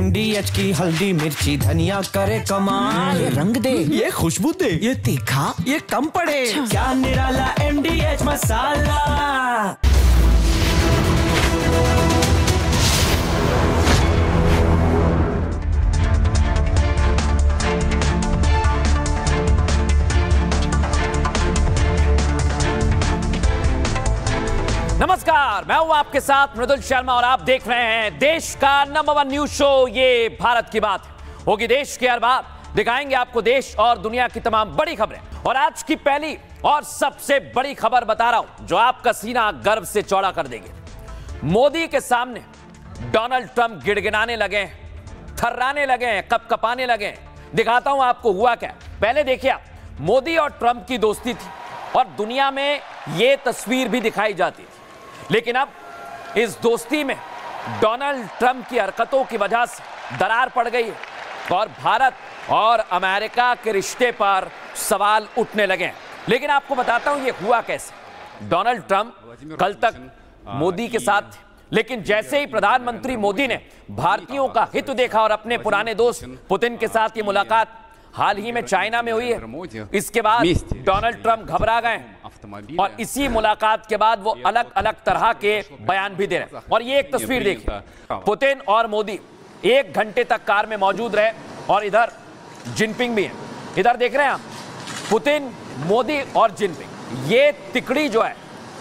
MDH की हल्दी मिर्ची धनिया करे कमाल। ये रंग दे, ये खुशबू दे, ये तीखा, ये कम पड़े। क्या निराला MDH मसाला। नमस्कार, मैं हूं आपके साथ मृदुल शर्मा और आप देख रहे हैं देश का नंबर 1 न्यूज शो ये भारत की बात होगी। देश के हर बात दिखाएंगे आपको देश और दुनिया की तमाम बड़ी खबरें। और आज की पहली और सबसे बड़ी खबर बता रहा हूं जो आपका सीना गर्व से चौड़ा कर देगी। मोदी के सामने डोनाल्ड ट्रंप गिड़गिड़ाने लगे, थर्राने लगे, कपकपाने लगे। दिखाता हूं आपको हुआ क्या। पहले देखिए आप, मोदी और ट्रंप की दोस्ती थी और दुनिया में यह तस्वीर भी दिखाई जाती थी, लेकिन अब इस दोस्ती में डोनाल्ड ट्रंप की हरकतों की वजह से दरार पड़ गई है और भारत और अमेरिका के रिश्ते पर सवाल उठने लगे हैं। लेकिन आपको बताता हूं यह हुआ कैसे। डोनाल्ड ट्रंप कल तक मोदी के साथ थे, लेकिन जैसे ही प्रधानमंत्री मोदी ने भारतीयों का हित देखा और अपने पुराने दोस्त पुतिन के साथ ये मुलाकात हाल ही में चाइना में हुई है, इसके बाद डोनाल्ड ट्रंप घबरा गए और इसी मुलाकात के बाद वो अलग अलग तरह के बयान भी दे रहे हैं। और ये एक तस्वीर देखिए, पुतिन और मोदी 1 घंटे तक कार में मौजूद रहे और इधर जिनपिंग भी है। इधर देख रहे हैं आप, पुतिन, मोदी और जिनपिंग। ये तिकड़ी जो है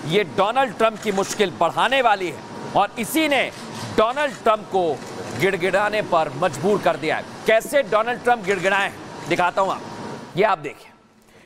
ये डोनाल्ड ट्रंप की मुश्किल बढ़ाने वाली है और इसी ने डोनाल्ड ट्रंप को गिड़गिड़ाने पर मजबूर कर दिया है। कैसे डोनाल्ड ट्रंप गिड़गिड़ाए दिखाता हूं आप। ये आप देखिए,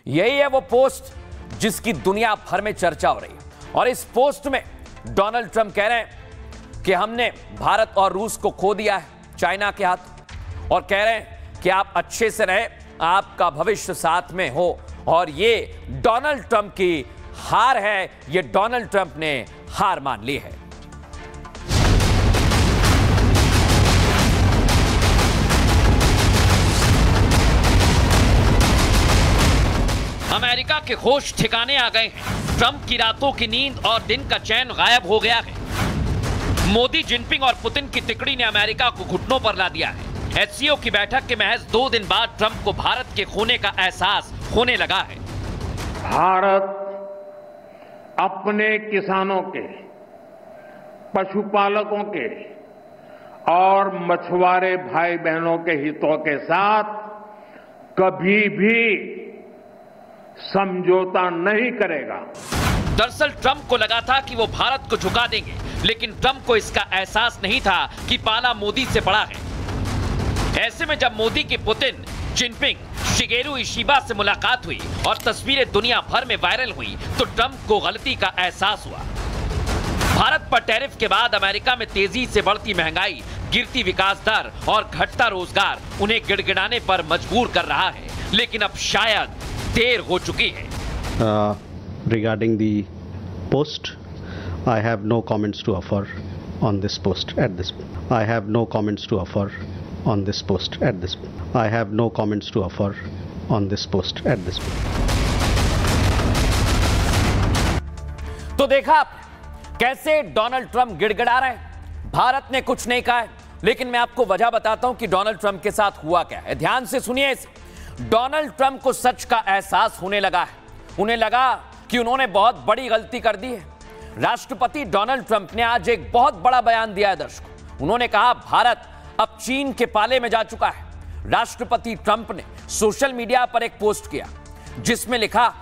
यही है वो पोस्ट जिसकी दुनिया भर में चर्चा हो रही है। और इस पोस्ट में डोनाल्ड ट्रंप कह रहे हैं कि हमने भारत और रूस को खो दिया है चाइना के हाथ, और कह रहे हैं कि आप अच्छे से रहे, आपका भविष्य साथ में हो। और ये डोनाल्ड ट्रंप की हार है, ये डोनाल्ड ट्रंप ने हार मान ली है। अमेरिका के होश ठिकाने आ गए हैं। ट्रंप की रातों की नींद और दिन का चैन गायब हो गया है। मोदी, जिनपिंग और पुतिन की तिकड़ी ने अमेरिका को घुटनों पर ला दिया है। एचसीओ की बैठक के महज 2 दिन बाद ट्रंप को भारत के खोने का एहसास होने लगा है। भारत अपने किसानों के, पशुपालकों के और मछुआरे भाई बहनों के हितों के साथ कभी भी समझौता नहीं करेगा। दरअसल ट्रंप को लगा था कि वो भारत को झुका देंगे, लेकिन ट्रंप को इसका एहसास नहीं था कि पाला मोदी से पड़ा है। ऐसे में जब मोदी की पुतिन, जिनपिंग, शिगेरू इशिबा से मुलाकात हुई और तस्वीरें दुनिया भर में वायरल हुई तो ट्रंप को गलती का एहसास हुआ। भारत पर टैरिफ के बाद अमेरिका में तेजी से बढ़ती महंगाई, गिरती विकास दर और घटता रोजगार उन्हें गिड़गिड़ाने पर मजबूर कर रहा है। लेकिन अब शायद देर हो चुकी है। Regarding the post, I have no comments to offer on this post at this. I have no comments to offer on this post at this. I have no comments to offer on this post at this. तो देखा आप कैसे Donald Trump गिड़गिड़ा रहे हैं। भारत ने कुछ नहीं कहा है, लेकिन मैं आपको वजह बताता हूं कि डोनाल्ड ट्रंप के साथ हुआ क्या है। ध्यान से सुनिए इसे। डोनाल्ड ट्रंप को सच का एहसास होने लगा है। उन्हें लगा कि उन्होंने बहुत बड़ी गलती कर दी है। राष्ट्रपति डोनाल्ड ट्रंप ने आज एक बहुत बड़ा बयान दिया है दर्शकों। उन्होंने कहा भारत अब चीन के पाले में जा चुका है। राष्ट्रपति ट्रंप ने सोशल मीडिया पर एक पोस्ट किया जिसमें लिखा,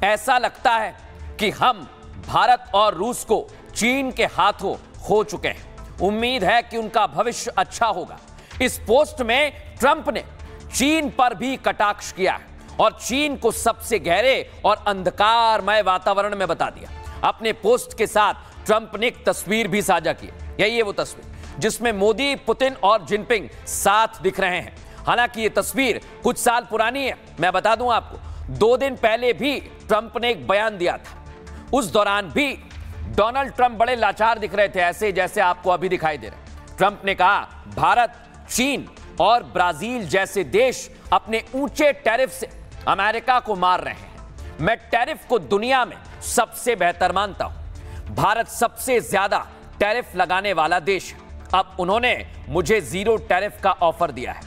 ऐसा लगता है कि हम भारत और रूस को चीन के हाथों खो चुके हैं। उम्मीद है कि उनका भविष्य अच्छा होगा। इस पोस्ट में ट्रंप ने चीन पर भी कटाक्ष किया है और चीन को सबसे गहरे और अंधकारमय वातावरण में बता दिया। अपने पोस्ट के साथ ट्रंप ने एक तस्वीर भी साझा की। यही है वो तस्वीर जिसमें मोदी, पुतिन और जिनपिंग साथ दिख रहे हैं। हालांकि ये तस्वीर कुछ साल पुरानी है। मैं बता दूं आपको, 2 दिन पहले भी ट्रंप ने एक बयान दिया था। उस दौरान भी डोनाल्ड ट्रंप बड़े लाचार दिख रहे थे, ऐसे जैसे आपको अभी दिखाई दे रहे। ट्रंप ने कहा भारत, चीन और ब्राजील जैसे देश अपने ऊंचे टैरिफ से अमेरिका को मार रहे हैं। मैं टैरिफ को दुनिया में सबसे बेहतर मानता हूं। भारत सबसे ज्यादा टैरिफ लगाने वाला देश है। अब उन्होंने मुझे 0 टैरिफ का ऑफर दिया है।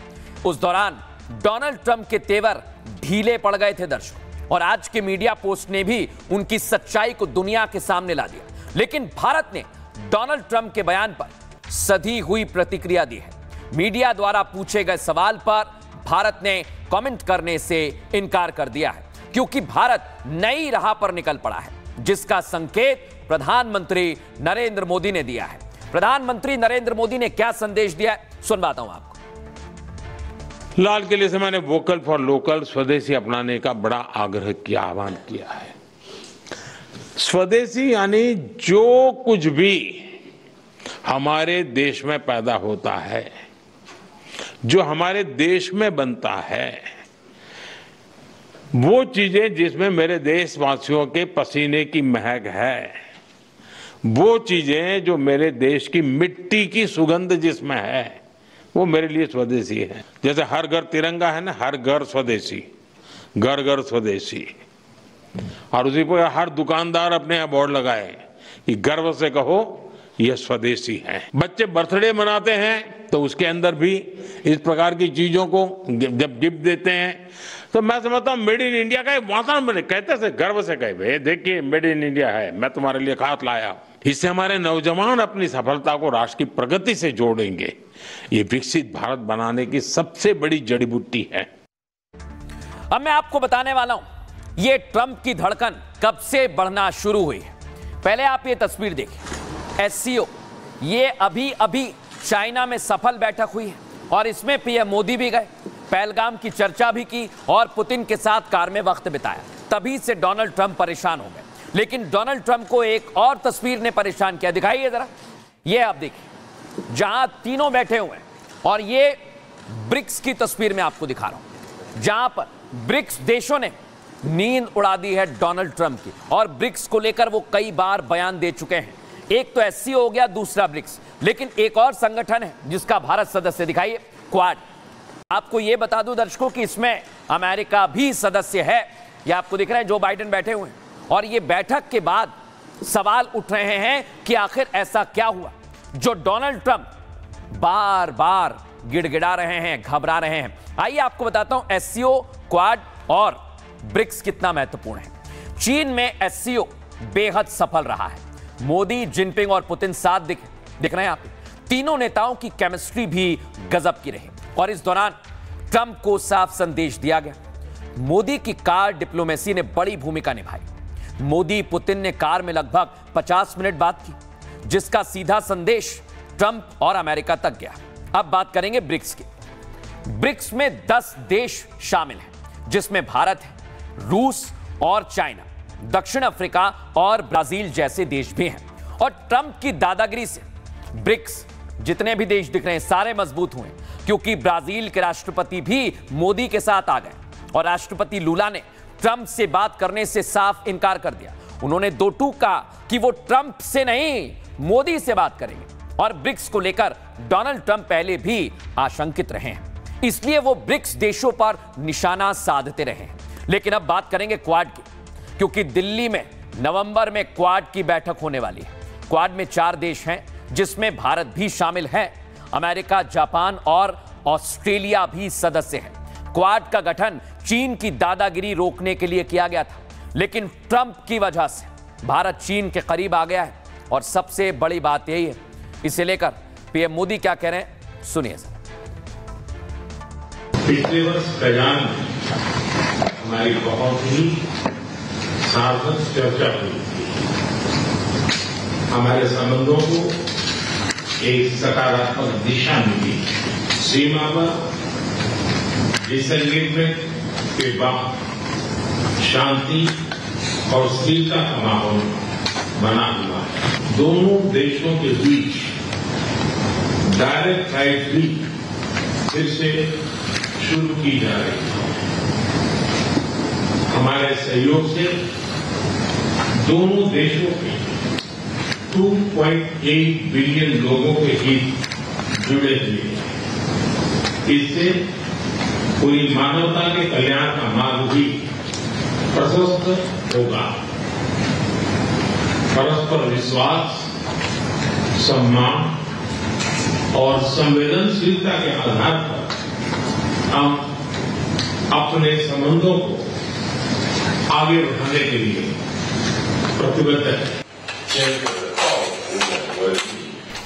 उस दौरान डोनाल्ड ट्रंप के तेवर ढीले पड़ गए थे दर्शकों, और आज के मीडिया पोस्ट ने भी उनकी सच्चाई को दुनिया के सामने ला दिया। लेकिन भारत ने डोनाल्ड ट्रंप के बयान पर सधी हुई प्रतिक्रिया दी है। मीडिया द्वारा पूछे गए सवाल पर भारत ने कमेंट करने से इनकार कर दिया है, क्योंकि भारत नई राह पर निकल पड़ा है, जिसका संकेत प्रधानमंत्री नरेंद्र मोदी ने दिया है। प्रधानमंत्री नरेंद्र मोदी ने क्या संदेश दिया है, सुनवाता हूं आपको। लाल किले से मैंने वोकल फॉर लोकल, स्वदेशी अपनाने का बड़ा आग्रह किया, आह्वान किया है। स्वदेशी यानी जो कुछ भी हमारे देश में पैदा होता है, जो हमारे देश में बनता है, वो चीजें जिसमें मेरे देशवासियों के पसीने की महक है, वो चीजें जो मेरे देश की मिट्टी की सुगंध जिसमें है, वो मेरे लिए स्वदेशी है। जैसे हर घर तिरंगा है ना, हर घर स्वदेशी, घर घर स्वदेशी। और उसी पर हर दुकानदार अपने यहाँ बोर्ड लगाए कि गर्व से कहो यह स्वदेशी है। बच्चे बर्थडे मनाते हैं तो उसके अंदर भी इस प्रकार की चीजों को जब गिफ्ट देते हैं, तो मैं समझता हूँ मेड इन इंडिया का वातावरण बने, कहते से गर्व से कहे देखिए मेड इन इंडिया है, मैं तुम्हारे लिए खास लाया। इससे हमारे नौजवान अपनी सफलता को राष्ट्र की प्रगति से जोड़ेंगे। ये विकसित भारत बनाने की सबसे बड़ी जड़ी बूटी है। अब मैं आपको बताने वाला हूं ये ट्रंप की धड़कन कब से बढ़ना शुरू हुई है। पहले आप ये तस्वीर देखिए, SCO, ये अभी अभी चाइना में सफल बैठक हुई है और इसमें पीएम मोदी भी गए, पहलगाम की चर्चा भी की और पुतिन के साथ कार में वक्त बिताया। तभी से डोनाल्ड ट्रंप परेशान हो गए। लेकिन डोनाल्ड ट्रंप को एक और तस्वीर ने परेशान किया, दिखाइए जरा, ये आप देखिए, जहां तीनों बैठे हुए हैं, और ये ब्रिक्स की तस्वीर में आपको दिखा रहा हूं, जहां पर ब्रिक्स देशों ने नींद उड़ा दी है डोनाल्ड ट्रंप की, और ब्रिक्स को लेकर वो कई बार बयान दे चुके हैं। एक तो SCO हो गया, दूसरा ब्रिक्स, लेकिन एक और संगठन है जिसका भारत सदस्य, दिखाइए, क्वाड। आपको ये बता दूं दर्शकों कि इसमें अमेरिका भी सदस्य है। ये आपको दिख रहा है, जो बाइडेन बैठे हुए हैं, और ये बैठक के बाद सवाल उठ रहे हैं कि आखिर ऐसा क्या हुआ जो डोनाल्ड ट्रंप बार बार गिड़गिड़ा रहे हैं, घबरा रहे हैं। आइए आपको बताता हूं SCO, क्वाड और ब्रिक्स कितना महत्वपूर्ण है। चीन में SCO बेहद सफल रहा है। मोदी, जिनपिंग और पुतिन साथ दिख रहे हैं आप। तीनों नेताओं की केमिस्ट्री भी गजब की रही, और इस दौरान ट्रंप को साफ संदेश दिया गया। मोदी की कार डिप्लोमेसी ने बड़ी भूमिका निभाई। मोदी पुतिन ने कार में लगभग 50 मिनट बात की, जिसका सीधा संदेश ट्रंप और अमेरिका तक गया। अब बात करेंगे ब्रिक्स की। ब्रिक्स में 10 देश शामिल हैं, जिसमें भारत है, रूस और चाइना, दक्षिण अफ्रीका और ब्राजील जैसे देश भी हैं। और ट्रंप की दादागिरी से ब्रिक्स जितने भी देश दिख रहे हैं सारे मजबूत हुए, क्योंकि ब्राजील के राष्ट्रपति भी मोदी के साथ आ गए, और राष्ट्रपति लूला ने ट्रंप से बात करने से साफ इनकार कर दिया। उन्होंने दो टूक कहा कि वो ट्रंप से नहीं, मोदी से बात करेंगे। और ब्रिक्स को लेकर डोनाल्ड ट्रंप पहले भी आशंकित रहे हैं, इसलिए वो ब्रिक्स देशों पर निशाना साधते रहे हैं। लेकिन अब बात करेंगे क्वाड की, क्योंकि दिल्ली में नवंबर में क्वाड की बैठक होने वाली है। क्वाड में 4 देश हैं, जिसमें भारत भी शामिल है। अमेरिका, जापान और ऑस्ट्रेलिया भी सदस्य हैं। क्वाड का गठन चीन की दादागिरी रोकने के लिए किया गया था, लेकिन ट्रंप की वजह से भारत चीन के करीब आ गया है। और सबसे बड़ी बात यही है, इसे लेकर पीएम मोदी क्या कह रहे हैं, सुनिए सर। पिछले वर्ष कजान में हमारी बहुत ही सार्थक चर्चा हुई थी। हमारे संबंधों को एक सकारात्मक दिशा मिली। सीमा पर डिसएंगेजमेंट के बाद शांति और स्थिरता का माहौल बना हुआ है। दोनों देशों के बीच डायरेक्ट फ्लाइट भी फिर से शुरू की जा रही है। हमारे सहयोग से दोनों देशों के 2.8 बिलियन लोगों के हित जुड़े हुए हैं। इससे पूरी मानवता के कल्याण का मार्ग भी प्रशस्त होगा। परस्पर विश्वास, सम्मान और संवेदनशीलता के आधार पर हम अपने संबंधों को आगे बढ़ाने के लिए प्रतिबद्ध हैं।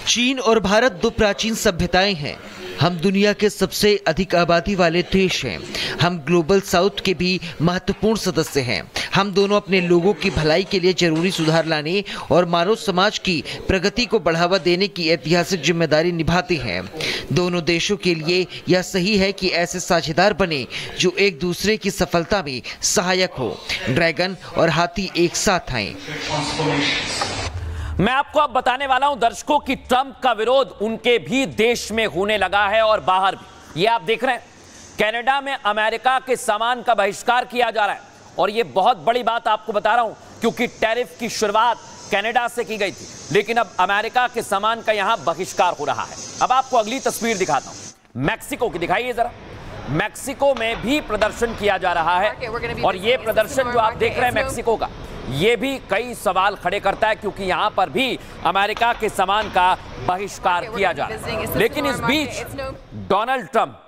चीन और भारत दो प्राचीन सभ्यताएं हैं। हम दुनिया के सबसे अधिक आबादी वाले देश हैं। हम ग्लोबल साउथ के भी महत्वपूर्ण सदस्य हैं। हम दोनों अपने लोगों की भलाई के लिए जरूरी सुधार लाने और मानव समाज की प्रगति को बढ़ावा देने की ऐतिहासिक जिम्मेदारी निभाते हैं। दोनों देशों के लिए यह सही है कि ऐसे साझेदार बने जो एक दूसरे की सफलता में सहायक हो। ड्रैगन और हाथी एक साथ आए। मैं आपको अब बताने वाला हूं दर्शकों कि ट्रंप का विरोध उनके भी देश में होने लगा है और बाहर भी। ये आप देख रहे हैं, कनाडा में अमेरिका के सामान का बहिष्कार किया जा रहा है और ये बहुत बड़ी बात आपको बता रहा हूं क्योंकि टैरिफ की शुरुआत कनाडा से की गई थी, लेकिन अब अमेरिका के सामान का यहां बहिष्कार हो रहा है। अब आपको अगली तस्वीर दिखाता हूं, मैक्सिको की दिखाइए जरा। मैक्सिको में भी प्रदर्शन किया जा रहा है और ये प्रदर्शन जो आप देख रहे हैं मैक्सिको का, ये भी कई सवाल खड़े करता है क्योंकि यहां पर भी अमेरिका के सामान का बहिष्कार किया जा रहा है। लेकिन इस बीच डोनाल्ड ट्रंप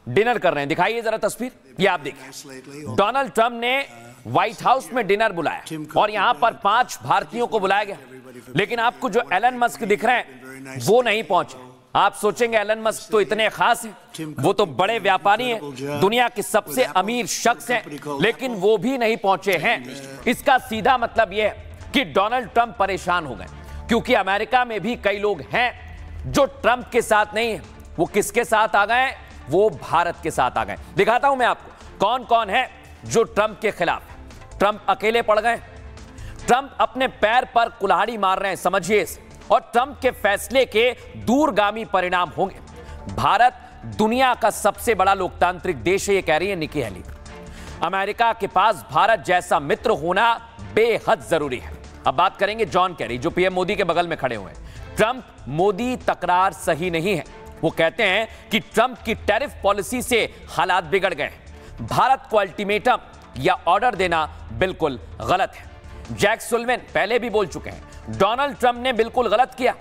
डिनर कर रहे हैं। दिखाइए जरा तस्वीर, ये आप देखिए। डोनाल्ड ट्रंप ने व्हाइट हाउस में डिनर बुलाया और यहां पर 5 भारतीयों को बुलाया गया, लेकिन आपको जो एलन मस्क दिख रहे हैं वो नहीं पहुंचे। आप सोचेंगे एलन मस्क तो इतने खास हैं, वो तो बड़े व्यापारी हैं, दुनिया के सबसे अमीर शख्स हैं, लेकिन वो भी नहीं पहुंचे हैं। इसका सीधा मतलब यह है कि डोनाल्ड ट्रंप परेशान हो गए क्योंकि अमेरिका में भी कई लोग हैं जो ट्रंप के साथ नहीं है। वो किसके साथ आ गए? वो भारत के साथ आ गए। दिखाता हूं मैं आपको कौन कौन है जो ट्रंप के खिलाफ है। ट्रंप अकेले पड़ गए, ट्रंप अपने पैर पर कुल्हाड़ी मार रहे हैं, समझिए इसे, और ट्रंप के फैसले के दूरगामी परिणाम होंगे। भारत दुनिया का सबसे बड़ा लोकतांत्रिक देश है, ये कह रही है निकी हेली। अमेरिका के पास भारत जैसा मित्र होना बेहद जरूरी है। अब बात करेंगे जॉन कैरी जो पीएम मोदी के बगल में खड़े हुए हैं। ट्रंप मोदी तकरार सही नहीं है। वो कहते हैं कि ट्रंप की टैरिफ पॉलिसी से हालात बिगड़ गए। भारत को अल्टीमेटम या ऑर्डर देना बिल्कुल गलत है। जैक सुलिवन पहले भी बोल चुके हैं, डोनाल्ड ट्रंप ने बिल्कुल गलत किया।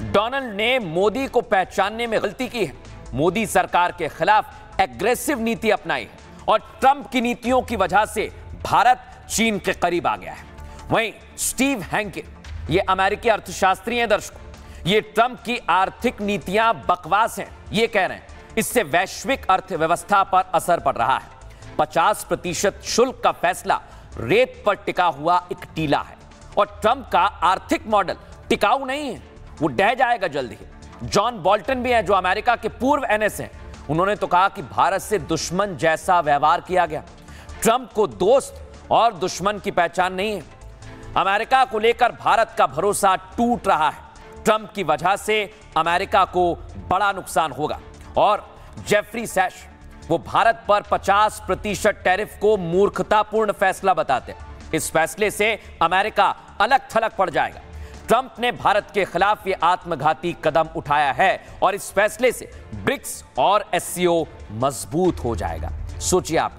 डोनाल्ड ने मोदी को पहचानने में गलती की है। मोदी सरकार के खिलाफ एग्रेसिव नीति अपनाई है और ट्रंप की नीतियों की वजह से भारत चीन के करीब आ गया है। वहीं स्टीव हैंके, ये अमेरिकी अर्थशास्त्री हैं दर्शकों, ये ट्रंप की आर्थिक नीतियां बकवास हैं, ये कह रहे हैं इससे वैश्विक अर्थव्यवस्था पर असर पड़ रहा है। 50% शुल्क का फैसला रेत पर टिका हुआ एक टीला है और ट्रंप का आर्थिक मॉडल टिकाऊ नहीं है, वो ढह जाएगा जल्द ही। जॉन बोल्टन भी हैं जो अमेरिका के पूर्व एनएस हैं, उन्होंने तो कहा कि भारत से दुश्मन जैसा व्यवहार किया गया। ट्रंप को दोस्त और दुश्मन की पहचान नहीं है। अमेरिका को लेकर भारत का भरोसा टूट रहा है। ट्रंप की वजह से अमेरिका को बड़ा नुकसान होगा। और जेफरी सैश, वो भारत पर 50% टैरिफ को मूर्खतापूर्ण फैसला बताते हैं। इस फैसले से अमेरिका अलग थलग पड़ जाएगा। ट्रंप ने भारत के खिलाफ ये आत्मघाती कदम उठाया है और इस फैसले से ब्रिक्स और एससीओ मजबूत हो जाएगा। सोचिए आप,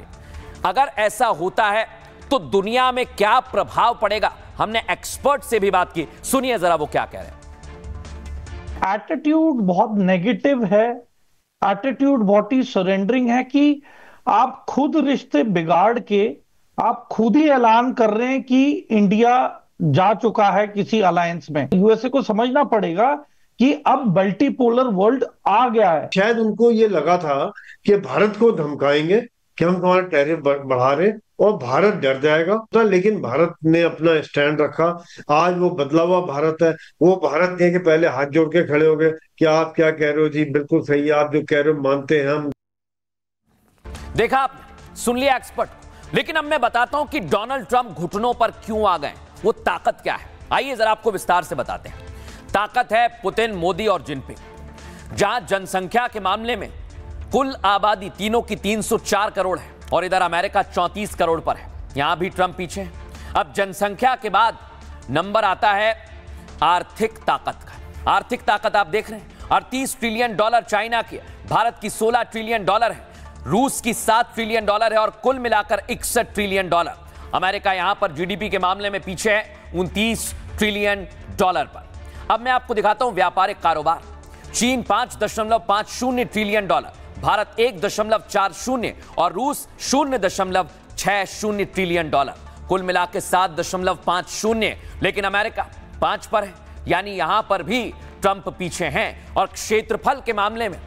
अगर ऐसा होता है तो दुनिया में क्या प्रभाव पड़ेगा। हमने एक्सपर्ट से भी बात की, सुनिए जरा वो क्या कह रहे हैं। एटीट्यूड बहुत नेगेटिव है। एटीट्यूड बहुत ही सरेंडरिंग है कि आप खुद रिश्ते बिगाड़ के आप खुद ही ऐलान कर रहे हैं कि इंडिया जा चुका है किसी अलायंस में। यूएसए को समझना पड़ेगा कि अब मल्टीपोलर वर्ल्ड आ गया है। शायद उनको ये लगा था कि भारत को धमकाएंगे कि हम तुम्हारा टैरिफ बढ़ा रहे और भारत डर जाएगा, लेकिन भारत ने अपना स्टैंड रखा। आज वो बदला हुआ भारत है। वो भारत नहीं है कि पहले हाथ जोड़ के खड़े हो गए कि आप क्या कह रहे हो जी, बिल्कुल सही है, आप जो कह रहे हो मानते हैं हम। देखा आपने, सुन लिया एक्सपर्ट। लेकिन अब मैं बताता हूं कि डोनाल्ड ट्रंप घुटनों पर क्यों आ गए, वो ताकत क्या है। आइए जरा आपको विस्तार से बताते हैं। ताकत है पुतिन, मोदी और जिनपिंग। जहां जनसंख्या के मामले में कुल आबादी तीनों की 304 करोड़ है और इधर अमेरिका 34 करोड़ पर है, यहां भी ट्रंप पीछे है। अब जनसंख्या के बाद नंबर आता है आर्थिक ताकत का। आर्थिक ताकत आप देख रहे हैं, 38 ट्रिलियन डॉलर चाइना की, भारत की 16 ट्रिलियन डॉलर है, रूस की 7 ट्रिलियन डॉलर है और कुल मिलाकर 61 ट्रिलियन डॉलर। अमेरिका यहां पर जीडीपी के मामले में पीछे है 29 ट्रिलियन डॉलर पर। अब मैं आपको दिखाता हूं व्यापारिक कारोबार। चीन 5.50 ट्रिलियन डॉलर, भारत 1.40 और रूस 0.60 ट्रिलियन डॉलर, कुल मिलाकर 7.50। लेकिन अमेरिका 5 पर है, यानी यहां पर भी ट्रंप पीछे हैं। और क्षेत्रफल के मामले में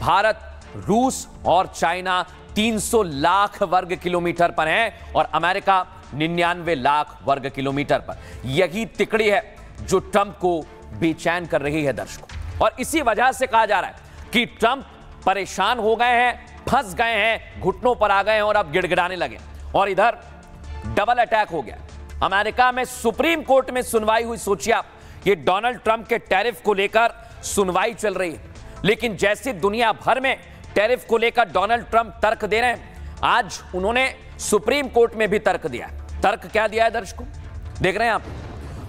भारत, रूस और चाइना 300 लाख वर्ग किलोमीटर पर हैं और अमेरिका 99 लाख वर्ग किलोमीटर पर। यही तिकड़ी है जो ट्रंप को बेचैन कर रही है दर्शकों। और इसी वजह से कहा जा रहा है कि ट्रंप परेशान हो गए हैं, फंस गए हैं, घुटनों पर आ गए हैं और अब गिड़गिड़ाने लगे। और इधर डबल अटैक हो गया। अमेरिका में सुप्रीम कोर्ट में सुनवाई हुई। सोचिए आप, ये डोनाल्ड ट्रंप के टैरिफ को लेकर सुनवाई चल रही है, लेकिन जैसे दुनिया भर में टैरिफ को लेकर डोनाल्ड ट्रंप तर्क दे रहे हैं, आज उन्होंने सुप्रीम कोर्ट में भी तर्क दिया। तर्क क्या दिया है दर्शकों, देख रहे हैं आप।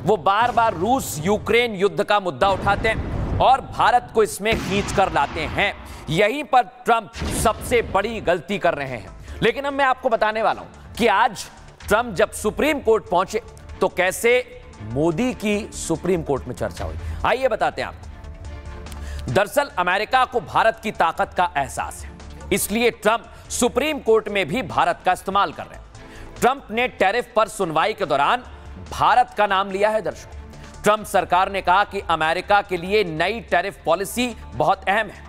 वो बार बार रूस यूक्रेन युद्ध का मुद्दा उठाते हैं और भारत को इसमें खींच कर लाते हैं। यहीं पर ट्रंप सबसे बड़ी गलती कर रहे हैं। लेकिन अब मैं आपको बताने वाला हूं कि आज ट्रंप जब सुप्रीम कोर्ट पहुंचे तो कैसे मोदी की सुप्रीम कोर्ट में चर्चा हुई। आइए बताते हैं आपको। दरअसल अमेरिका को भारत की ताकत का एहसास है, इसलिए ट्रंप सुप्रीम कोर्ट में भी भारत का इस्तेमाल कर रहे हैं। ट्रंप ने टैरिफ पर सुनवाई के दौरान भारत का नाम लिया है दर्शकों। ट्रंप सरकार ने कहा कि अमेरिका के लिए नई टैरिफ पॉलिसी बहुत अहम है।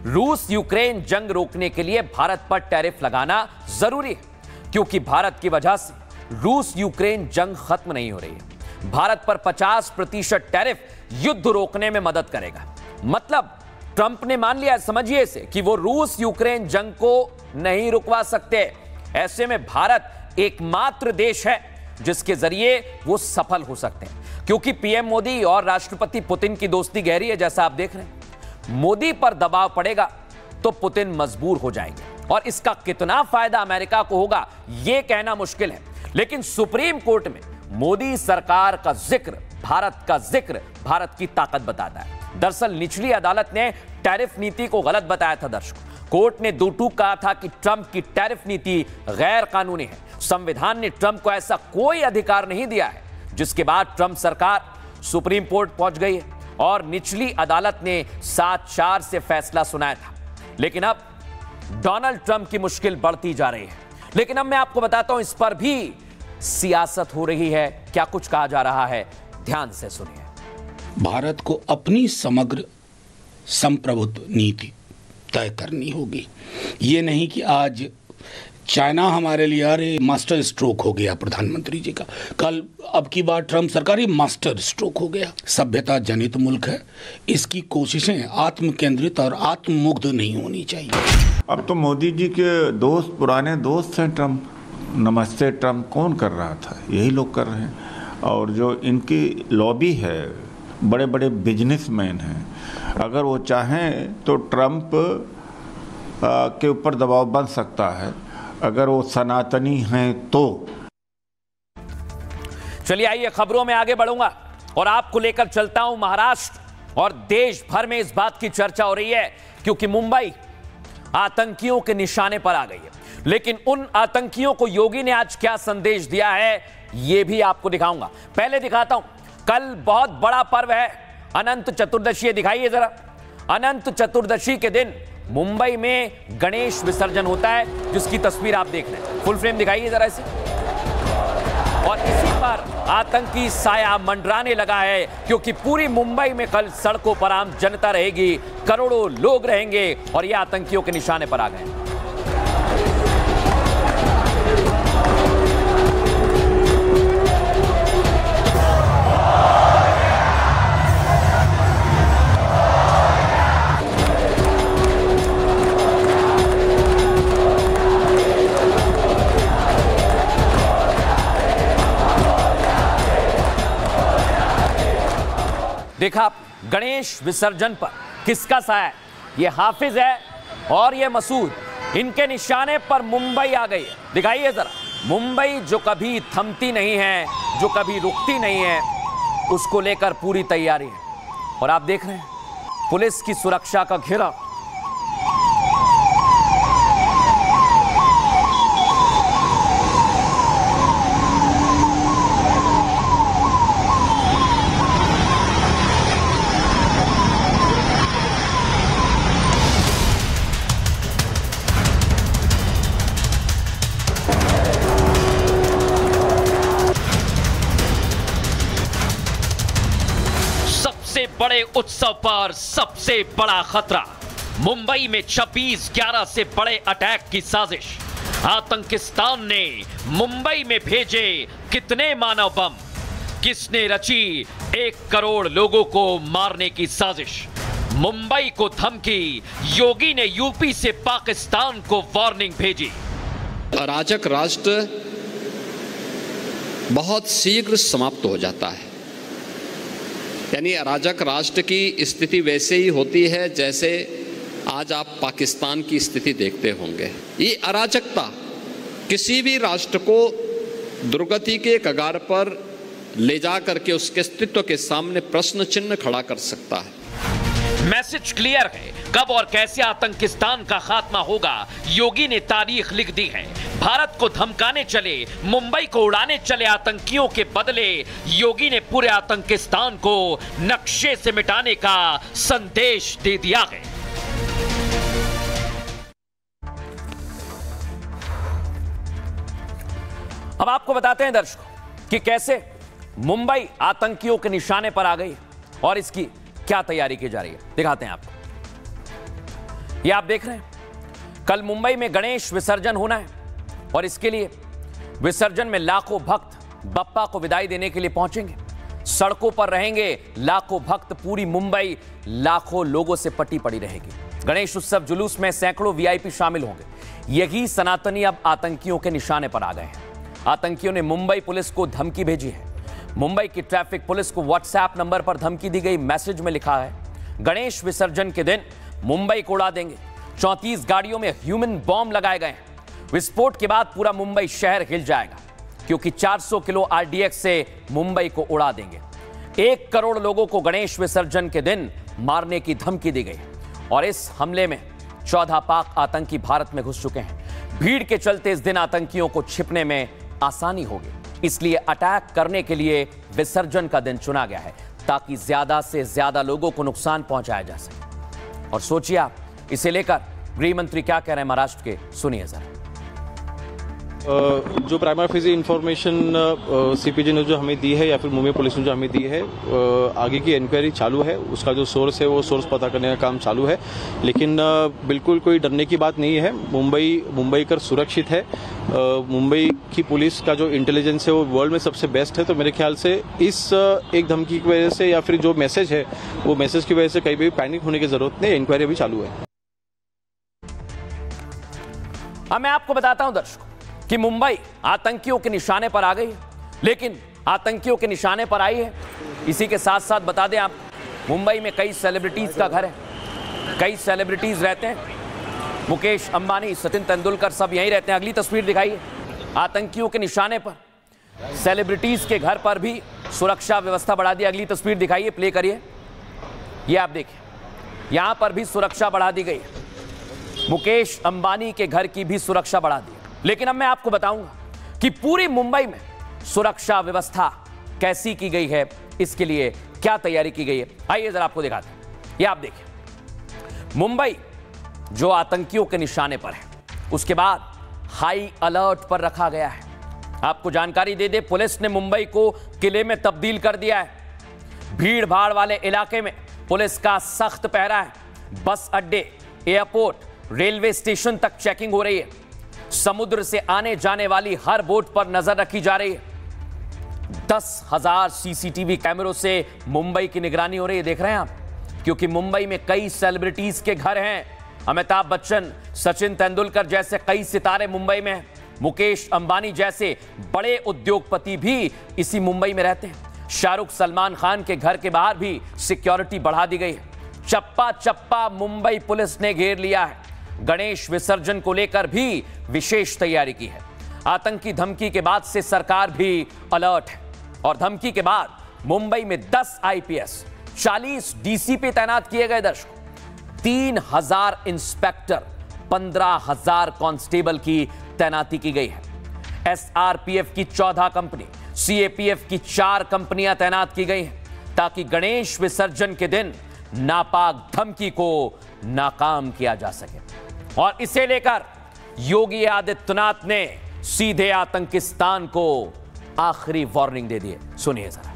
रूस यूक्रेन जंग रोकने के लिए भारत पर टैरिफ लगाना जरूरी है, क्योंकि भारत की वजह से रूस यूक्रेन जंग खत्म नहीं हो रही है। भारत पर 50% टैरिफ युद्ध रोकने में मदद करेगा। मतलब ट्रंप ने मान लिया, समझिए इसे, कि वो रूस यूक्रेन जंग को नहीं रुकवा सकते। ऐसे में भारत एकमात्र देश है जिसके जरिए वो सफल हो सकते हैं, क्योंकि पीएम मोदी और राष्ट्रपति पुतिन की दोस्ती गहरी है, जैसा आप देख रहे हैं। मोदी पर दबाव पड़ेगा तो पुतिन मजबूर हो जाएंगे और इसका कितना फायदा अमेरिका को होगा यह कहना मुश्किल है। लेकिन सुप्रीम कोर्ट में मोदी सरकार का जिक्र, भारत की ताकत बताता है। दरअसल निचली अदालत ने टैरिफ नीति को गलत बताया था दर्शकों। कोर्ट ने दो टूक कहा था कि ट्रंप की टैरिफ नीति गैर कानूनी है। संविधान ने ट्रंप को ऐसा कोई अधिकार नहीं दिया है। जिसके बाद ट्रंप सरकार सुप्रीम कोर्ट पहुंच गई है और निचली अदालत ने 7-4 से फैसला सुनाया था। लेकिन अब डोनाल्ड ट्रंप की मुश्किल बढ़ती जा रही है। लेकिन अब मैं आपको बताता हूं, इस पर भी सियासत हो रही है। क्या कुछ कहा जा रहा है, ध्यान से सुनिए। भारत को अपनी समग्र संप्रभुत्व नीति तय करनी होगी। ये नहीं कि आज चाइना हमारे लिए, अरे मास्टर स्ट्रोक हो गया प्रधानमंत्री जी का, कल अब की बार ट्रंप सरकार ही मास्टर स्ट्रोक हो गया। सभ्यता जनित मुल्क है, इसकी कोशिशें आत्म केंद्रित और आत्ममुग्ध नहीं होनी चाहिए। अब तो मोदी जी के दोस्त, पुराने दोस्त हैं ट्रंप। नमस्ते ट्रंप कौन कर रहा था, यही लोग कर रहे हैं। और जो इनकी लॉबी है, बड़े बड़े बिजनेसमैन हैं, अगर वो चाहें तो ट्रंप के ऊपर दबाव बन सकता है, अगर वो सनातनी हैं तो। चलिए आइए खबरों में आगे बढ़ूंगा और आपको लेकर चलता हूं महाराष्ट्र। और देश भर में इस बात की चर्चा हो रही है क्योंकि मुंबई आतंकियों के निशाने पर आ गई है। लेकिन उन आतंकियों को योगी ने आज क्या संदेश दिया है, यह भी आपको दिखाऊंगा। पहले दिखाता हूं, कल बहुत बड़ा पर्व है अनंत चतुर्दशी। दिखाइए जरा। अनंत चतुर्दशी के दिन मुंबई में गणेश विसर्जन होता है, जिसकी तस्वीर आप देख रहे हैं। फुल फ्रेम दिखाइए जरा इसे। और इसी पर आतंकी साया मंडराने लगा है, क्योंकि पूरी मुंबई में कल सड़कों पर आम जनता रहेगी, करोड़ों लोग रहेंगे और ये आतंकियों के निशाने पर आ गए। देखा गणेश विसर्जन पर किसका साया है? ये हाफिज है और ये मसूद, इनके निशाने पर मुंबई आ गई है। दिखाइए जरा। मुंबई जो कभी थमती नहीं है, जो कभी रुकती नहीं है, उसको लेकर पूरी तैयारी है। और आप देख रहे हैं पुलिस की सुरक्षा का घेराव। बड़े उत्सव पर सबसे बड़ा खतरा। मुंबई में 26/11 से बड़े अटैक की साजिश। आतंकिस्तान ने मुंबई में भेजे कितने मानव बम? किसने रची 1 करोड़ लोगों को मारने की साजिश? मुंबई को धमकी, योगी ने यूपी से पाकिस्तान को वार्निंग भेजी। अराजक राष्ट्र बहुत शीघ्र समाप्त हो जाता है। यानी अराजक राष्ट्र की स्थिति वैसे ही होती है जैसे आज आप पाकिस्तान की स्थिति देखते होंगे। ये अराजकता किसी भी राष्ट्र को दुर्गति के कगार पर ले जा करके उसके अस्तित्व के सामने प्रश्न चिन्ह खड़ा कर सकता है। मैसेज क्लियर है, कब और कैसे आतंकिस्तान का खात्मा होगा योगी ने तारीख लिख दी है। भारत को धमकाने चले, मुंबई को उड़ाने चले आतंकियों के बदले योगी ने पूरे आतंकिस्तान को नक्शे से मिटाने का संदेश दे दिया है। अब आपको बताते हैं दर्शकों कि कैसे मुंबई आतंकियों के निशाने पर आ गई और इसकी क्या तैयारी की जा रही है, दिखाते हैं आपको। ये आप देख रहे हैं, कल मुंबई में गणेश विसर्जन होना है और इसके लिए विसर्जन में लाखों भक्त बप्पा को विदाई देने के लिए पहुंचेंगे। सड़कों पर रहेंगे लाखों भक्त, पूरी मुंबई लाखों लोगों से पटी पड़ी रहेगी। गणेश उत्सव जुलूस में सैकड़ों वीआईपी शामिल होंगे। यही सनातनी अब आतंकियों के निशाने पर आ गए हैं। आतंकियों ने मुंबई पुलिस को धमकी भेजी है। मुंबई की ट्रैफिक पुलिस को व्हाट्सएप नंबर पर धमकी दी गई। मैसेज में लिखा है, गणेश विसर्जन के दिन मुंबई को उड़ा देंगे। 34 गाड़ियों में ह्यूमन बॉम्ब लगाए गए हैं। विस्फोट के बाद पूरा मुंबई शहर हिल जाएगा क्योंकि 400 किलो आरडीएक्स से मुंबई को उड़ा देंगे। 1 करोड़ लोगों को गणेश विसर्जन के दिन मारने की धमकी दी गई और इस हमले में 14 पाक आतंकी भारत में घुस चुके हैं। भीड़ के चलते इस दिन आतंकियों को छिपने में आसानी होगी, इसलिए अटैक करने के लिए विसर्जन का दिन चुना गया है ताकि ज्यादा से ज्यादा लोगों को नुकसान पहुंचाया जा सके। और सोचिए आप, इसे लेकर गृह मंत्री क्या कह रहे हैं महाराष्ट्र के, सुनिए जरा। जो प्राइमरी फेजी इंफॉर्मेशन सीपीजी ने जो हमें दी है या फिर मुंबई पुलिस ने जो हमें दी है, आगे की इंक्वायरी चालू है। उसका जो सोर्स है वो सोर्स पता करने का काम चालू है, लेकिन बिल्कुल कोई डरने की बात नहीं है। मुंबई कर सुरक्षित है। मुंबई की पुलिस का जो इंटेलिजेंस है वो वर्ल्ड में सबसे बेस्ट है। तो मेरे ख्याल से इस एक धमकी की वजह से या फिर जो मैसेज है वो मैसेज की वजह से कहीं भी पैनिक होने की जरूरत नहीं। इंक्वायरी अभी चालू है। अब मैं आपको बताता हूं दर्शकों कि मुंबई आतंकियों के निशाने पर आ गई है, लेकिन आतंकियों के निशाने पर आई है, इसी के साथ साथ बता दें आप, मुंबई में कई सेलिब्रिटीज का घर है, कई सेलिब्रिटीज रहते हैं। मुकेश अंबानी, सचिन तेंदुलकर सब यहीं रहते हैं। अगली तस्वीर दिखाइए। आतंकियों के निशाने पर सेलिब्रिटीज के घर पर भी सुरक्षा व्यवस्था बढ़ा दी। अगली तस्वीर दिखाइए, प्ले करिए। ये आप देखिए, यहां पर भी सुरक्षा बढ़ा दी गई। मुकेश अंबानी के घर की भी सुरक्षा बढ़ा दी। लेकिन अब मैं आपको बताऊंगा कि पूरी मुंबई में सुरक्षा व्यवस्था कैसी की गई है, इसके लिए क्या तैयारी की गई है, आइए जरा आपको दिखाते हैं। ये आप देखिए, मुंबई जो आतंकियों के निशाने पर है, उसके बाद हाई अलर्ट पर रखा गया है। आपको जानकारी दे दे, पुलिस ने मुंबई को किले में तब्दील कर दिया है। भीड़ भाड़ वाले इलाके में पुलिस का सख्त पहरा है। बस अड्डे, एयरपोर्ट, रेलवे स्टेशन तक चेकिंग हो रही है। समुद्र से आने जाने वाली हर बोट पर नजर रखी जा रही है। 10,000 सीसीटीवी कैमरों से मुंबई की निगरानी हो रही है, देख रहे हैं आप, क्योंकि मुंबई में कई सेलिब्रिटीज के घर हैं। अमिताभ बच्चन, सचिन तेंदुलकर जैसे कई सितारे मुंबई में हैं। मुकेश अंबानी जैसे बड़े उद्योगपति भी इसी मुंबई में रहते हैं। शाहरुख, सलमान खान के घर के बाहर भी सिक्योरिटी बढ़ा दी गई है। चप्पा चप्पा मुंबई पुलिस ने घेर लिया है। गणेश विसर्जन को लेकर भी विशेष तैयारी की है। आतंकी धमकी के बाद से सरकार भी अलर्ट है और धमकी के बाद मुंबई में 10 आईपीएस, 40 डीसीपी तैनात किए गए। दर्शकों, 3,000 इंस्पेक्टर, 15,000 कांस्टेबल की तैनाती की गई है। एसआरपीएफ की 14 कंपनी, सीएपीएफ की 4 कंपनियां तैनात की गई हैं ताकि गणेश विसर्जन के दिन नापाक धमकी को नाकाम किया जा सके। और इसे लेकर योगी आदित्यनाथ ने सीधे आतंकिस्तान को आखिरी वार्निंग दे दी है, सुनिए जरा।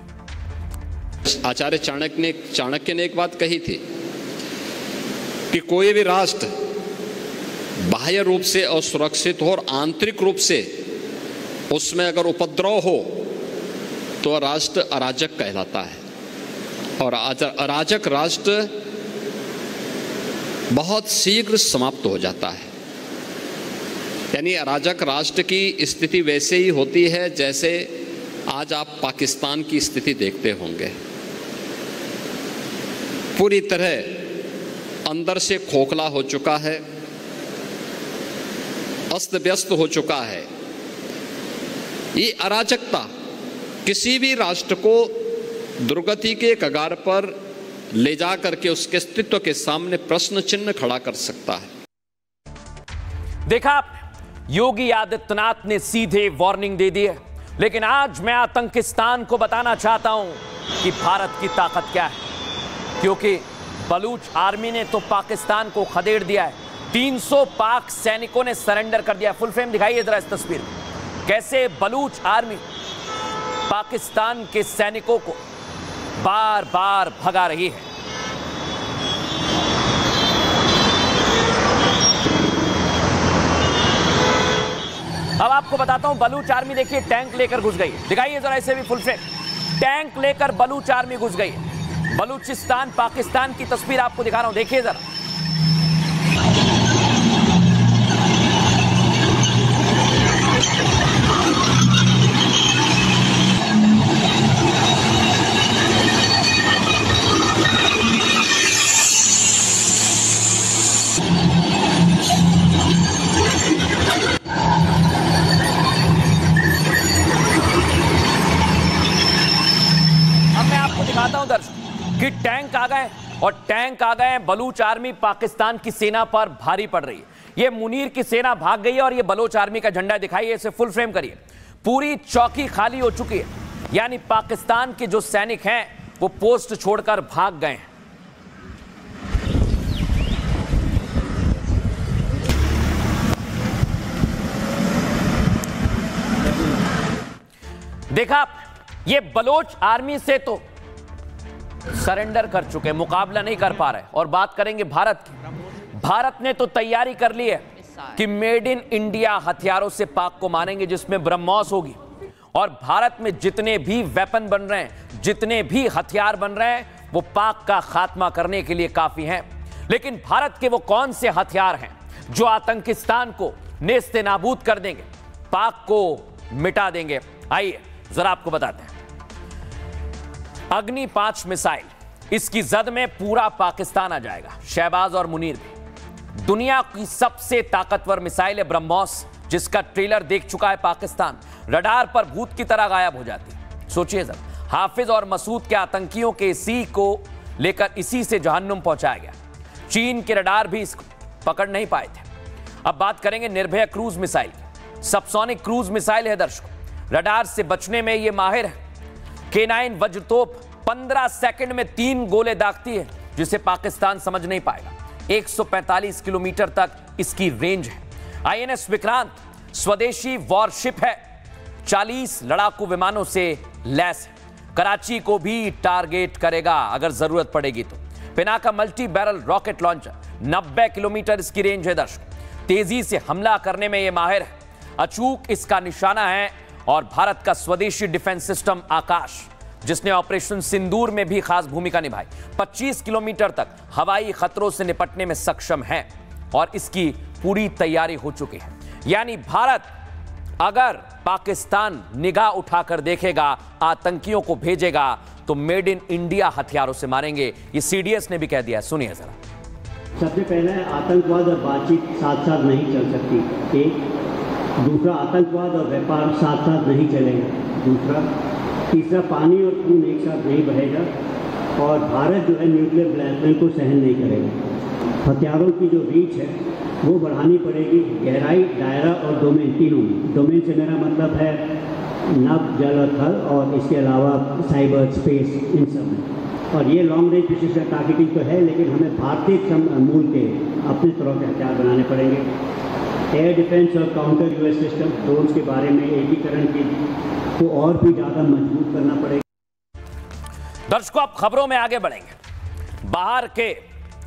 आचार्य चाणक्य ने एक बात कही थी कि कोई भी राष्ट्र बाह्य रूप से असुरक्षित हो और आंतरिक रूप से उसमें अगर उपद्रव हो तो राष्ट्र अराजक कहलाता है, और अराजक राष्ट्र बहुत शीघ्र समाप्त हो जाता है। यानी अराजक राष्ट्र की स्थिति वैसे ही होती है जैसे आज आप पाकिस्तान की स्थिति देखते होंगे। पूरी तरह अंदर से खोखला हो चुका है, अस्त व्यस्त हो चुका है। ये अराजकता किसी भी राष्ट्र को दुर्गति के कगार पर ले जा करके उसके अस्तित्व के सामने प्रश्न चिन्ह खड़ा कर सकता है। देखा आपने, योगी आदित्यनाथ ने सीधे वार्निंग दे दी है। लेकिन आज मैं आतंकिस्तान को बताना चाहता हूं कि भारत की ताकत क्या है, क्योंकि बलूच आर्मी ने तो पाकिस्तान को खदेड़ दिया है। 300 पाक सैनिकों ने सरेंडर कर दिया। फुल फ्रेम दिखाइए जरा इस तस्वीर में, कैसे बलूच आर्मी पाकिस्तान के सैनिकों को बार बार भगा रही है। अब आपको बताता हूं, बलूच आर्मी देखिए टैंक लेकर घुस गई है। दिखाइए जरा इसे भी फुल फ्रेम, टैंक लेकर बलूच आर्मी घुस गई है। बलूचिस्तान पाकिस्तान की तस्वीर आपको दिखा रहा हूं, देखिए जरा। दिखाता हूं दर्शक कि टैंक आ गए, और टैंक आ गए। बलूच आर्मी पाकिस्तान की सेना पर भारी पड़ रही है। ये मुनीर की सेना भाग गई है और ये बलूच आर्मी का झंडा दिखाइए, इसे फुल फ्रेम करिए। पूरी चौकी खाली हो चुकी है, यानी पाकिस्तान के जो सैनिक हैं वो पोस्ट छोड़कर भाग गए हैं। देखा, ये बलोच आर्मी से तो सरेंडर कर चुके, मुकाबला नहीं कर पा रहे। और बात करेंगे भारत की। भारत ने तो तैयारी कर ली है कि मेड इन इंडिया हथियारों से पाक को मारेंगे, जिसमें ब्रह्मोस होगी। और भारत में जितने भी वेपन बन रहे हैं, जितने भी हथियार बन रहे हैं, वो पाक का खात्मा करने के लिए काफी हैं। लेकिन भारत के वो कौन से हथियार हैं जो आतंकिस्तान को नेस्ते नाबूद कर देंगे, पाक को मिटा देंगे? आइए जरा आपको बताते हैं। अग्नि 5 मिसाइल, इसकी जद में पूरा पाकिस्तान आ जाएगा, शहबाज और मुनीर भी। दुनिया की सबसे ताकतवर मिसाइल है ब्रह्मोस, जिसका ट्रेलर देख चुका है पाकिस्तान। रडार पर भूत की तरह गायब हो जाती है। सोचिए जरा, हाफिज और मसूद के आतंकियों के इसी को लेकर इसी से जहन्नुम पहुंचाया गया। चीन के रडार भी इसको पकड़ नहीं पाए थे। अब बात करेंगे निर्भया क्रूज मिसाइल की। सबसोनिक क्रूज मिसाइल है दर्शकों, रडार से बचने में यह माहिर है। K9 वज्रतोप 15 सेकंड में 3 गोले दागती है, जिसे पाकिस्तान समझ नहीं पाएगा। 145 किलोमीटर तक इसकी रेंज है। INS विक्रांत स्वदेशी वॉरशिप है, 40 लड़ाकू विमानों से लैस है। कराची को भी टारगेट करेगा अगर जरूरत पड़ेगी तो। Pinaka multi barrel rocket launcher, 90 kilometre इसकी रेंज है दर्शक। तेजी से हमला करने में यह माहिर है, अचूक इसका निशाना है। और भारत का स्वदेशी डिफेंस सिस्टम आकाश, जिसने ऑपरेशन सिंदूर में भी खास भूमिका निभाई, 25 किलोमीटर तक हवाई खतरों से निपटने में सक्षम है और इसकी पूरी तैयारी हो चुकी है। यानी भारत अगर पाकिस्तान निगाह उठाकर देखेगा, आतंकियों को भेजेगा, तो मेड इन इंडिया हथियारों से मारेंगे। ये CDS ने भी कह दिया, सुनिए जरा। सबसे पहले आतंकवाद और बातचीत साथ साथ नहीं चल सकती। एक दूसरा, आतंकवाद और व्यापार साथ साथ नहीं चलेगा। दूसरा, तीसरा, पानी और खून एक साथ नहीं बहेगा। और भारत जो है न्यूक्लियर ब्लैकमेल को सहन नहीं करेगा। हथियारों की जो रीच है वो बढ़ानी पड़ेगी, गहराई, दायरा और डोमेन, तीनों में। डोमेन से मेरा मतलब है नभ, जल और थल, और इसके अलावा साइबर, स्पेस, इन सब में। और ये लॉन्ग रेंज प्रिसिशन टारगेटिंग तो है, लेकिन हमें भारतीय मूल के अपने तरह के हथियार बनाने पड़ेंगे। एयर डिफेंस और काउंटर यूएस सिस्टम, ड्रोन्स के बारे में एकीकरण की को और भी ज़्यादा मजबूत करना पड़ेगा। दर्शकों, आप खबरों में आगे बढ़ेंगे। बाहर के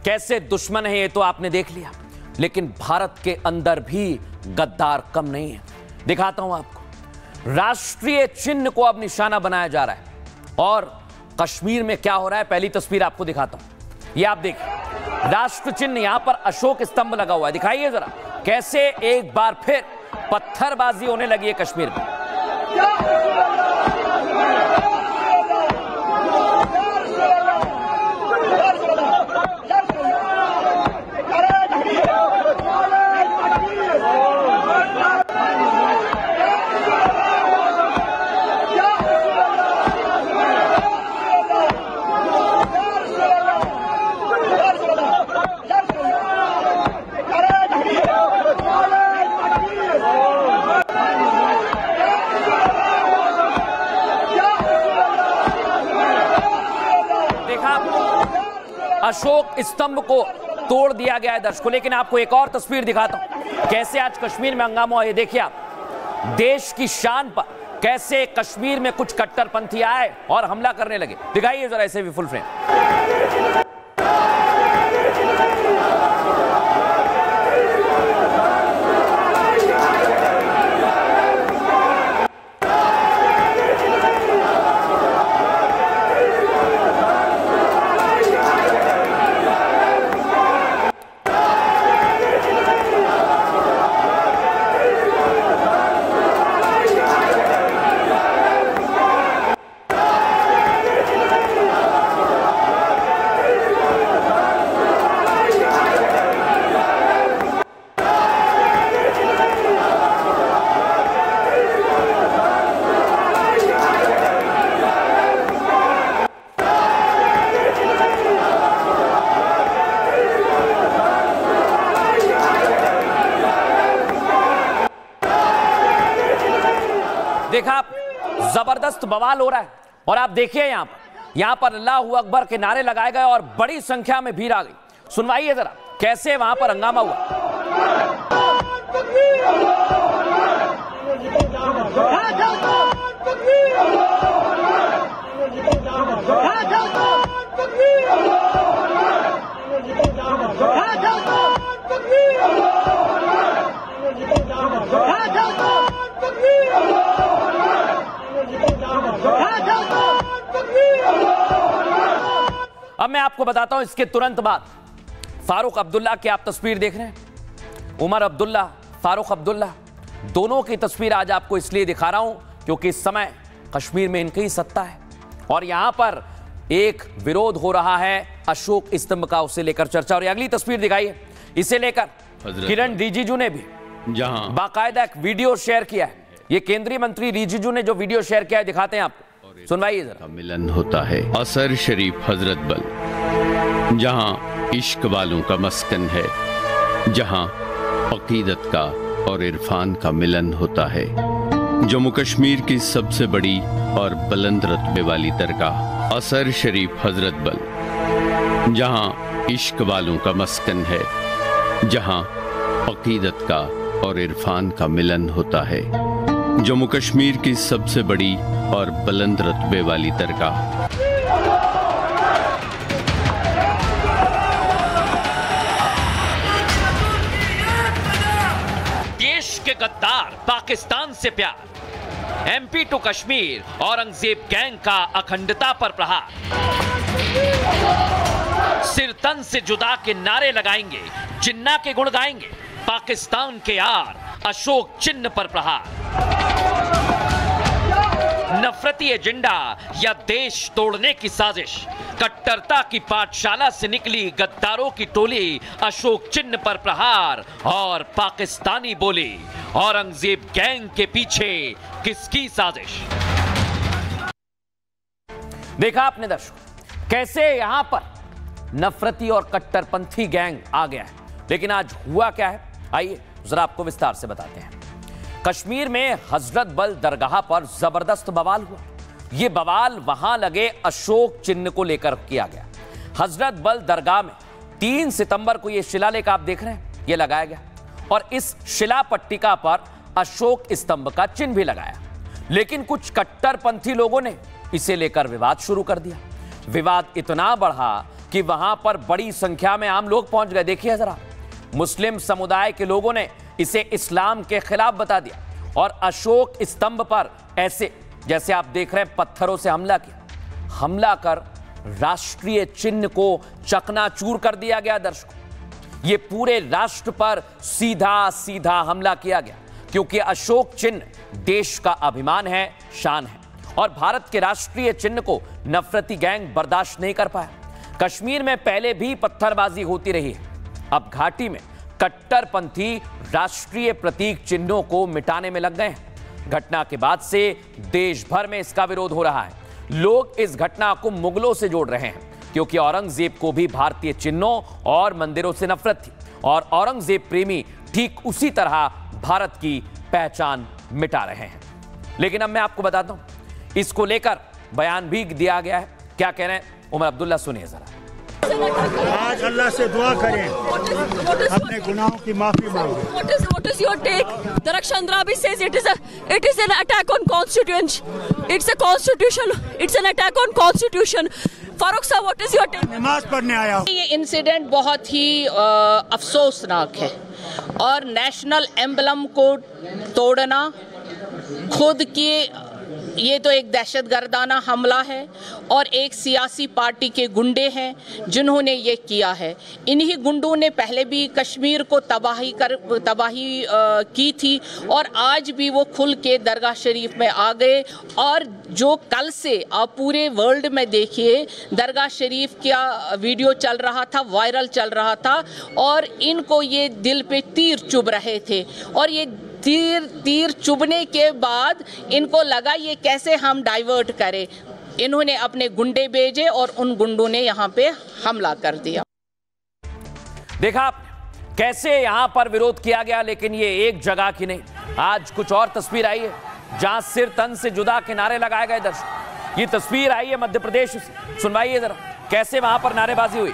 कैसे दुश्मन है ये तो आपने देख लिया, लेकिन भारत के अंदर भी गद्दार कम नहीं है। दिखाता हूं आपको। राष्ट्रीय चिन्ह को अब निशाना बनाया जा रहा है और कश्मीर में क्या हो रहा है, पहली तस्वीर आपको दिखाता हूं। ये आप देखिए, राष्ट्र चिन्ह, यहां पर अशोक स्तंभ लगा हुआ है। दिखाइए जरा कैसे एक बार फिर पत्थरबाजी होने लगी है कश्मीर में। अशोक स्तंभ को तोड़ दिया गया है दर्शकों, लेकिन आपको एक और तस्वीर दिखाता हूं कैसे आज कश्मीर में हंगामा हुआ। ये देखिए आप, देश की शान पर कैसे कश्मीर में कुछ कट्टरपंथी आए और हमला करने लगे। दिखाइए जरा ऐसे भी फुल फ्रेम। देखा आप, जबरदस्त बवाल हो रहा है और आप देखिए यहां पर अल्लाहू अकबर के नारे लगाए गए और बड़ी संख्या में भीड़ आ गई। सुनवाइए जरा कैसे वहां पर हंगामा हुआ। अब मैं आपको बताता हूं, इसके तुरंत बाद फारूक अब्दुल्ला की आप तस्वीर देख रहे हैं। उमर अब्दुल्ला, फारूक अब्दुल्ला, दोनों की तस्वीर आज आपको इसलिए दिखा रहा हूं क्योंकि इस समय कश्मीर में इनकी ही सत्ता है और यहां पर एक विरोध हो रहा है अशोक स्तंभ का, उसे लेकर चर्चा। और अगली तस्वीर दिखाइए, इसे लेकर किरण रिजिजू ने भी जहां बाकायदा एक वीडियो शेयर किया है। ये केंद्रीय मंत्री रिजिजू ने जो वीडियो शेयर किया है दिखाते हैं आपको, सुनवाइए जरा। मिलन होता है असर शरीफ हजरत बल, जहां इश्क वालों का मस्कन है, जहां अकीदत का और इरफान का मिलन होता है। जम्मू कश्मीर की सबसे बड़ी और बुलंद रत्बे वाली दरगाह असर शरीफ हजरत बल, जहां इश्क वालों का मस्कन है, जहां अकीदत का और इरफान का मिलन होता है। जम्मू कश्मीर की सबसे बड़ी और बुलंद रत्बे वाली दरगाह। देश के गद्दार पाकिस्तान से प्यार, MP to Kashmir, Aurangzeb gang का अखंडता पर प्रहार, सिर तन से जुदा के नारे लगाएंगे, जिन्ना के गुण गाएंगे, पाकिस्तान के यार अशोक चिन्ह पर प्रहार। नफरती एजेंडा या देश तोड़ने की साजिश, कट्टरता की पाठशाला से निकली गद्दारों की टोली, अशोक चिन्ह पर प्रहार और पाकिस्तानी बोली, औरंगजेब गैंग के पीछे किसकी साजिश। देखा आपने दर्शकों कैसे यहां पर नफरती और कट्टरपंथी गैंग आ गया है, लेकिन आज हुआ क्या है आइए जरा आपको विस्तार से बताते हैं। कश्मीर में हजरत बल दरगाह पर जबरदस्त बवाल हुआ। यह बवाल वहां लगे अशोक चिन्ह को लेकर किया गया। हजरत बल दरगाह में 3 सितंबर को यह शिलालेख आप देख रहे हैं, यह लगाया गया और इस शिला पट्टिका पर अशोक स्तंभ का चिन्ह भी लगाया। लेकिन कुछ कट्टरपंथी लोगों ने इसे लेकर विवाद शुरू कर दिया। विवाद इतना बढ़ा कि वहां पर बड़ी संख्या में आम लोग पहुंच गए। देखिए जरा, मुस्लिम समुदाय के लोगों ने इसे इस्लाम के खिलाफ बता दिया और अशोक स्तंभ पर ऐसे जैसे आप देख रहे हैं पत्थरों से हमला किया। हमला कर राष्ट्रीय चिन्ह को चकनाचूर कर दिया गया। दर्शकों, ये पूरे राष्ट्र पर सीधा सीधा हमला किया गया, क्योंकि अशोक चिन्ह देश का अभिमान है, शान है, और भारत के राष्ट्रीय चिन्ह को नफरती गैंग बर्दाश्त नहीं कर पाया। कश्मीर में पहले भी पत्थरबाजी होती रही है, अब घाटी में कट्टरपंथी राष्ट्रीय प्रतीक चिन्हों को मिटाने में लग गए हैं। घटना के बाद से देश भर में इसका विरोध हो रहा है। लोग इस घटना को मुगलों से जोड़ रहे हैं, क्योंकि औरंगजेब को भी भारतीय चिन्हों और मंदिरों से नफरत थी, और औरंगजेब प्रेमी ठीक उसी तरह भारत की पहचान मिटा रहे हैं। लेकिन अब मैं आपको बताता हूं, इसको लेकर बयान भी दिया गया है। क्या कह रहे हैं उमर अब्दुल्ला, सुनिए जरा। आज अल्लाह से दुआ करें, अपने गुनाहों की माफी मांगे। What is your take? Darshan Rabi says it is an attack on constitution. It's a constitution. It's an attack on constitution. Farooq साहब, what is your take? नमाज पढ़ने आया हूं। ये इंसिडेंट बहुत ही अफसोसनाक है, और नेशनल एम्बलम को तोड़ना खुद की, ये तो एक दहशतगर्दाना हमला है, और एक सियासी पार्टी के गुंडे हैं जिन्होंने ये किया है। इन्हीं गुंडों ने पहले भी कश्मीर को तबाही की थी, और आज भी वो खुल के दरगाह शरीफ में आ गए। और जो कल से आप पूरे वर्ल्ड में देखिए, दरगाह शरीफ का वीडियो चल रहा था, वायरल चल रहा था, और इनको ये दिल पे तीर चुभ रहे थे, और ये तीर चुभने के बाद इनको लगा ये कैसे हम डाइवर्ट करें। इन्होंने अपने गुंडे भेजे और उन गुंडों ने यहां पे हमला कर दिया। देखा कैसे यहां पर विरोध किया गया, लेकिन ये एक जगह की नहीं, आज कुछ और तस्वीर आई है जहां सिर तन से जुदा के नारे लगाए गए। दर्शक, ये तस्वीर आई है मध्य प्रदेश से, सुनवाइए जरा कैसे वहां पर नारेबाजी हुई।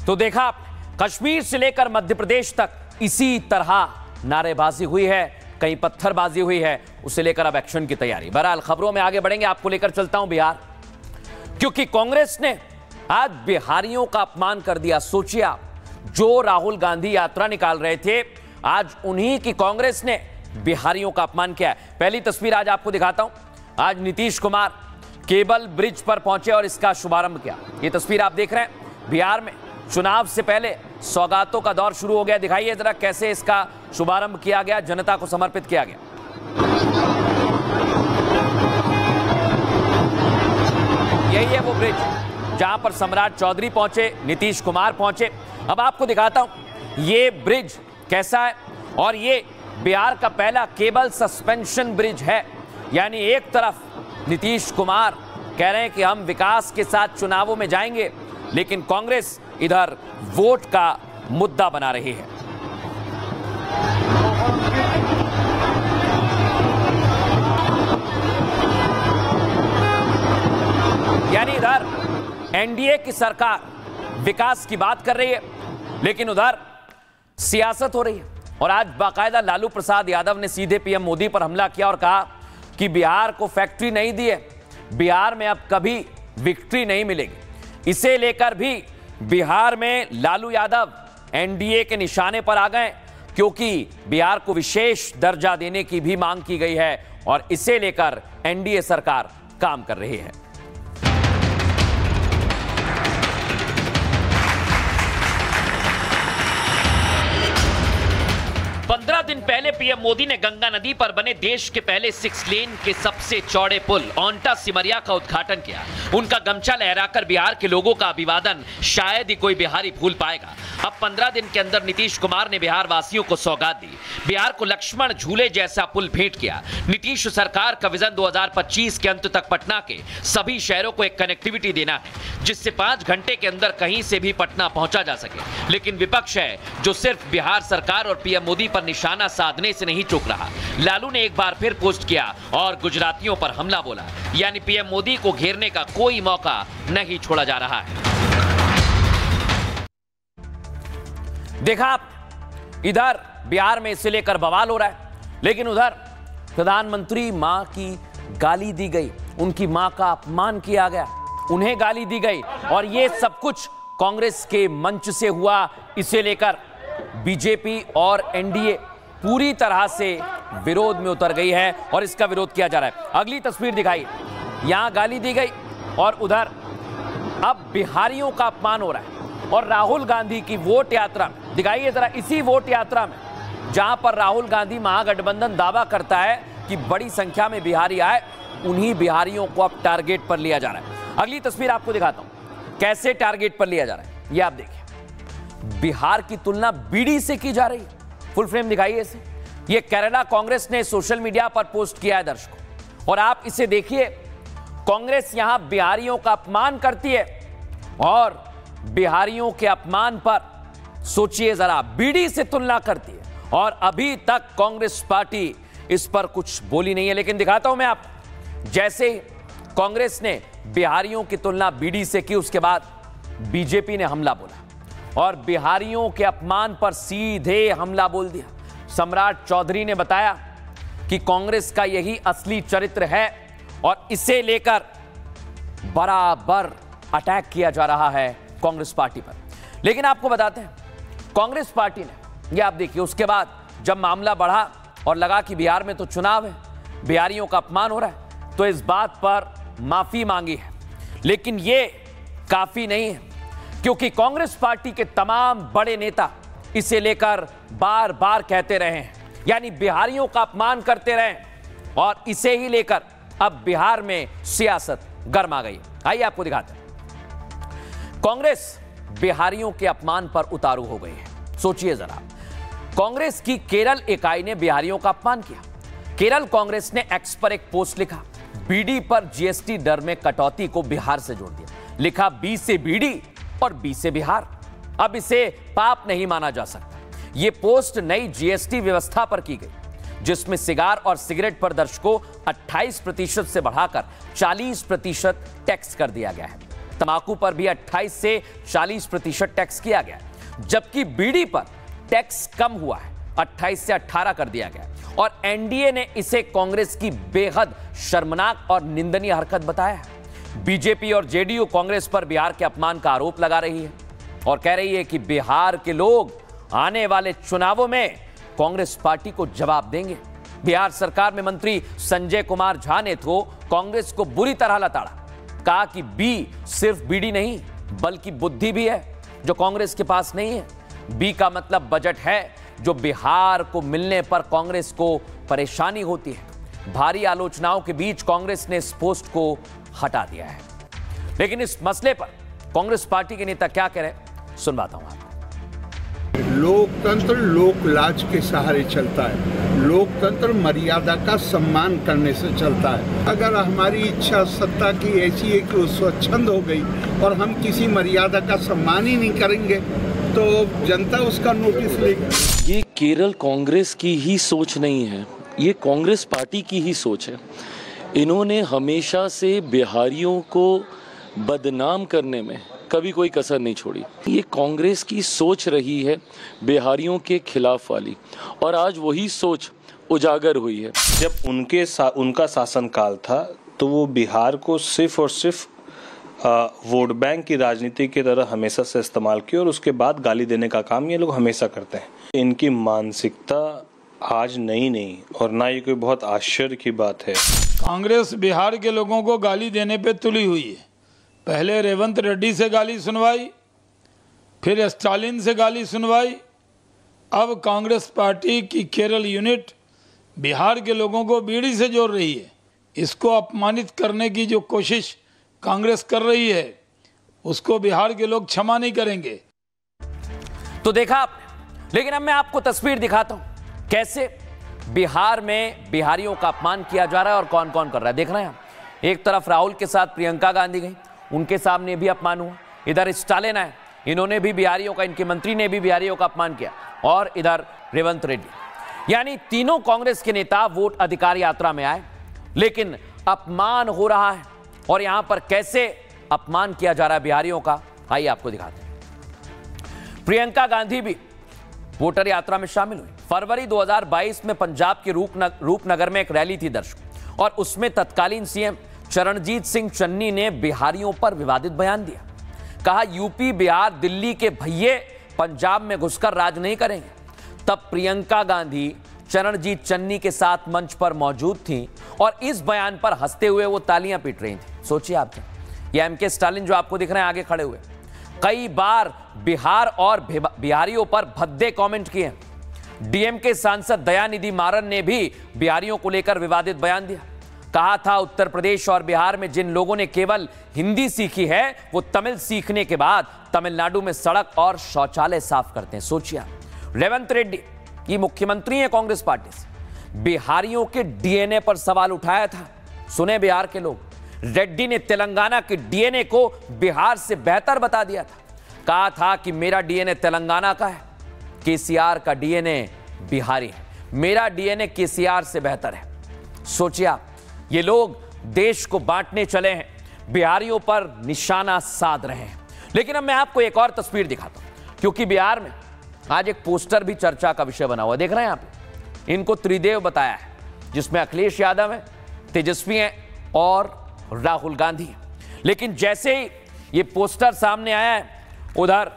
तो देखा, कश्मीर से लेकर मध्य प्रदेश तक इसी तरह नारेबाजी हुई है, कहीं पत्थरबाजी हुई है, उसे लेकर अब एक्शन की तैयारी। बहरहाल खबरों में आगे बढ़ेंगे, आपको लेकर चलता हूं बिहार, क्योंकि कांग्रेस ने आज बिहारियों का अपमान कर दिया। सोचिए आप, जो राहुल गांधी यात्रा निकाल रहे थे, आज उन्हीं की कांग्रेस ने बिहारियों का अपमान किया है। पहली तस्वीर आज आपको दिखाता हूं। आज नीतीश कुमार केबल ब्रिज पर पहुंचे और इसका शुभारंभ किया। ये तस्वीर आप देख रहे हैं। बिहार में चुनाव से पहले सौगातों का दौर शुरू हो गया। दिखाइए जरा कैसे इसका शुभारंभ किया गया, जनता को समर्पित किया गया। यही है वो ब्रिज जहां पर सम्राट चौधरी पहुंचे, नीतीश कुमार पहुंचे। अब आपको दिखाता हूं ये ब्रिज कैसा है, और ये बिहार का पहला केबल सस्पेंशन ब्रिज है। यानी एक तरफ नीतीश कुमार कह रहे हैं कि हम विकास के साथ चुनावों में जाएंगे, लेकिन कांग्रेस इधर वोट का मुद्दा बना रही है। यानी इधर एनडीए की सरकार विकास की बात कर रही है, लेकिन उधर सियासत हो रही है। और आज बाकायदा लालू प्रसाद यादव ने सीधे पीएम मोदी पर हमला किया और कहा कि बिहार को फैक्ट्री नहीं दी है, बिहार में अब कभी विक्ट्री नहीं मिलेगी। इसे लेकर भी बिहार में लालू यादव एनडीए के निशाने पर आ गए। क्योंकि बिहार को विशेष दर्जा देने की भी मांग की गई है और इसे लेकर एनडीए सरकार काम कर रही है। दिन पहले पीएम मोदी ने गंगा नदी पर बने देश के पहले 6 लेन के सबसे चौड़े पुल ओंटा सिमरिया का उद्घाटन किया। उनका गमछा लहराकर बिहार के लोगों का अभिवादन शायद ही कोई बिहारी भूल पाएगा। अब 15 दिन के अंदर नीतीश कुमार ने बिहार वासियों को सौगात दी, बिहार को लक्ष्मण झूले जैसा पुल भेंट किया। नीतीश सरकार का विजन 2025 के अंत तक पटना के सभी शहरों को एक कनेक्टिविटी देना है, जिससे 5 घंटे के अंदर कहीं से भी पटना पहुंचा जा सके। लेकिन विपक्ष है जो सिर्फ बिहार सरकार और पीएम मोदी पर निशाना साधने से नहीं चूक रहा। लालू ने एक बार फिर पोस्ट किया और गुजरातियों पर हमला बोला, यानी पीएम मोदी को घेरने का कोई मौका नहीं छोड़ा जा रहा है। देखा आप, इधर बिहार में इसे लेकर बवाल हो रहा है, लेकिन उधर प्रधानमंत्री मां की गाली दी गई, उनकी मां का अपमान किया गया, उन्हें गाली दी गई और ये सब कुछ कांग्रेस के मंच से हुआ। इसे लेकर बीजेपी और एनडीए पूरी तरह से विरोध में उतर गई है और इसका विरोध किया जा रहा है। अगली तस्वीर दिखाइए, यहां गाली दी गई और उधर अब बिहारियों का अपमान हो रहा है। और राहुल गांधी की वोट यात्रा, दिखाइए जरा इसी वोट यात्रा में जहां पर राहुल गांधी महागठबंधन दावा करता है कि बड़ी संख्या में बिहारी आए, उन्हीं बिहारियों को अब टारगेट पर लिया जा रहा है। अगली तस्वीर आपको दिखाता हूं कैसे टारगेट पर लिया जा रहा है। ये आप देखिए, बिहार की तुलना बीडी से की जा रही है। फुल फ्रेम दिखाइए इसे। ये केरला कांग्रेस ने सोशल मीडिया पर पोस्ट किया है दर्शकों, और आप इसे देखिए। कांग्रेस यहां बिहारियों का अपमान करती है और बिहारियों के अपमान पर सोचिए जरा बीडी से तुलना करती है, और अभी तक कांग्रेस पार्टी इस पर कुछ बोली नहीं है। लेकिन दिखाता हूं मैं आपको, जैसे कांग्रेस ने बिहारियों की तुलना बीडी से की, उसके बाद बीजेपी ने हमला बोला और बिहारियों के अपमान पर सीधे हमला बोल दिया। सम्राट चौधरी ने बताया कि कांग्रेस का यही असली चरित्र है और इसे लेकर बराबर अटैक किया जा रहा है कांग्रेस पार्टी पर। लेकिन आपको बताते हैं, कांग्रेस पार्टी ने, ये आप देखिए, उसके बाद जब मामला बढ़ा और लगा कि बिहार में तो चुनाव है, बिहारियों का अपमान हो रहा है, तो इस बात पर माफी मांगी है। लेकिन ये काफी नहीं है, क्योंकि कांग्रेस पार्टी के तमाम बड़े नेता इसे लेकर बार बार कहते रहे हैं, यानी बिहारियों का अपमान करते रहे, और इसे ही लेकर अब बिहार में सियासत गर्मा गई। आइए आपको दिखाते हैं। कांग्रेस बिहारियों के अपमान पर उतारू हो गई है। सोचिए जरा, कांग्रेस की केरल इकाई ने बिहारियों का अपमान किया। केरल कांग्रेस ने एक्स पर एक पोस्ट लिखा, बीडी पर जीएसटी दर में कटौती को बिहार से जोड़ दिया। लिखा बी से बीडी और बी से बिहार। अब इसे पाप नहीं माना जा सकता। यह पोस्ट नई जीएसटी व्यवस्था पर की गई, जिसमें सिगार और सिगरेट पर दर्शकों 28% से बढ़ाकर 40% टैक्स कर दिया गया है। तंबाकू पर भी 28 से 40% टैक्स किया गया, जबकि बीड़ी पर टैक्स कम हुआ है, 28 से 18 कर दिया गया। और एनडीए ने इसे कांग्रेस की बेहद शर्मनाक और निंदनीय हरकत बताया है। बीजेपी और जेडीयू कांग्रेस पर बिहार के अपमान का आरोप लगा रही है और कह रही है कि बिहार के लोग आने वाले चुनावों में कांग्रेस पार्टी को जवाब देंगे। बिहार सरकार में मंत्री संजय कुमार झा ने तो कांग्रेस को बुरी तरह लताड़ा, कहा कि बी सिर्फ बीडी नहीं बल्कि बुद्धि भी है, जो कांग्रेस के पास नहीं है। बी का मतलब बजट है, जो बिहार को मिलने पर कांग्रेस को परेशानी होती है। भारी आलोचनाओं के बीच कांग्रेस ने इस पोस्ट को हटा दिया है। लेकिन इस मसले पर कांग्रेस पार्टी के नेता क्या कह रहे हैं, सुनवाता हूं आपको। लोकतंत्र लोकलाज के सहारे चलता है। लोकतंत्र मर्यादा का सम्मान करने से चलता है। अगर हमारी इच्छा सत्ता की ऐसी है कि वो स्वच्छंद हो गई और हम किसी मर्यादा का सम्मान ही नहीं करेंगे, तो जनता उसका नोटिस लेगी। ये केरल कांग्रेस की ही सोच नहीं है, ये कांग्रेस पार्टी की ही सोच है। इन्होंने हमेशा से बिहारियों को बदनाम करने में कभी कोई कसर नहीं छोड़ी। ये कांग्रेस की सोच रही है बिहारियों के खिलाफ वाली, और आज वही सोच उजागर हुई है। जब उनका शासनकाल था तो वो बिहार को सिर्फ और सिर्फ वोट बैंक की राजनीति की तरह हमेशा से इस्तेमाल की और उसके बाद गाली देने का काम ये लोग हमेशा करते हैं। इनकी मानसिकता आज नई नहीं और ना ये कोई बहुत आश्चर्य की बात है। कांग्रेस बिहार के लोगों को गाली देने पे तुली हुई है। पहले रेवंत रेड्डी से गाली सुनवाई, फिर स्टालिन से गाली सुनवाई, अब कांग्रेस पार्टी की केरल यूनिट बिहार के लोगों को बीड़ी से जोड़ रही है। इसको अपमानित करने की जो कोशिश कांग्रेस कर रही है उसको बिहार के लोग क्षमा नहीं करेंगे। तो देखा आपने, लेकिन अब मैं आपको तस्वीर दिखाता हूं कैसे बिहार में बिहारियों का अपमान किया जा रहा है और कौन कौन कर रहा है। देख रहे हैं आप, एक तरफ राहुल के साथ प्रियंका गांधी गई, उनके सामने भी अपमान हुआ। इधर स्टालिन आए, इन्होंने भी बिहारियों का, इनके मंत्री ने भी बिहारियों का अपमान किया। और इधर रेवंत रेड्डी, यानी तीनों कांग्रेस के नेता वोट अधिकार यात्रा में आए, लेकिन अपमान हो रहा है। और यहां पर कैसे अपमान किया जा रहा है बिहारियों का, आइए आपको दिखाते हैं। प्रियंका गांधी भी वोटर यात्रा में शामिल हुई। फरवरी 2022 में पंजाब के रूपनगर में एक रैली थी दर्शकों, और उसमें तत्कालीन सीएम चरणजीत सिंह चन्नी ने बिहारियों पर विवादित बयान दिया। कहा यूपी, बिहार, दिल्ली के भैये पंजाब में घुसकर राज नहीं करेंगे। तब प्रियंका गांधी चरणजीत चन्नी के साथ मंच पर मौजूद थी और इस बयान पर हंसते हुए वो तालियां पीट रही थी। सोचिए आप, ये एमके स्टालिन जो आपको दिख रहे हैं आगे खड़े हुए, कई बार बिहार और बिहारियों पर भद्दे कमेंट किए। डीएमके सांसद दयानिधि मारन ने भी बिहारियों को लेकर विवादित बयान दिया। कहा था उत्तर प्रदेश और बिहार में जिन लोगों ने केवल हिंदी सीखी है वो तमिल सीखने के बाद तमिलनाडु में सड़क और शौचालय साफ करते हैं। सोचिए, रेवंत रेड्डी ये मुख्यमंत्री है कांग्रेस पार्टी से, बिहारियों के डीएनए पर सवाल उठाया था। सुने बिहार के लोग, रेड्डी ने तेलंगाना के डीएनए को बिहार से बेहतर बता दिया था। कहा था कि मेरा डीएनए तेलंगाना का है, केसीआर का डीएनए बिहारी है, मेरा डीएनए केसीआर से बेहतर है। सोचिए आप, ये लोग देश को बांटने चले हैं, बिहारियों पर निशाना साध रहे हैं। लेकिन अब मैं आपको एक और तस्वीर दिखाता हूं, क्योंकि बिहार में आज एक पोस्टर भी चर्चा का विषय बना हुआ। देख रहे हैं आप, इनको त्रिदेव बताया है, जिसमें अखिलेश यादव है, तेजस्वी है और राहुल गांधी। लेकिन जैसे ही ये पोस्टर सामने आया है, उधर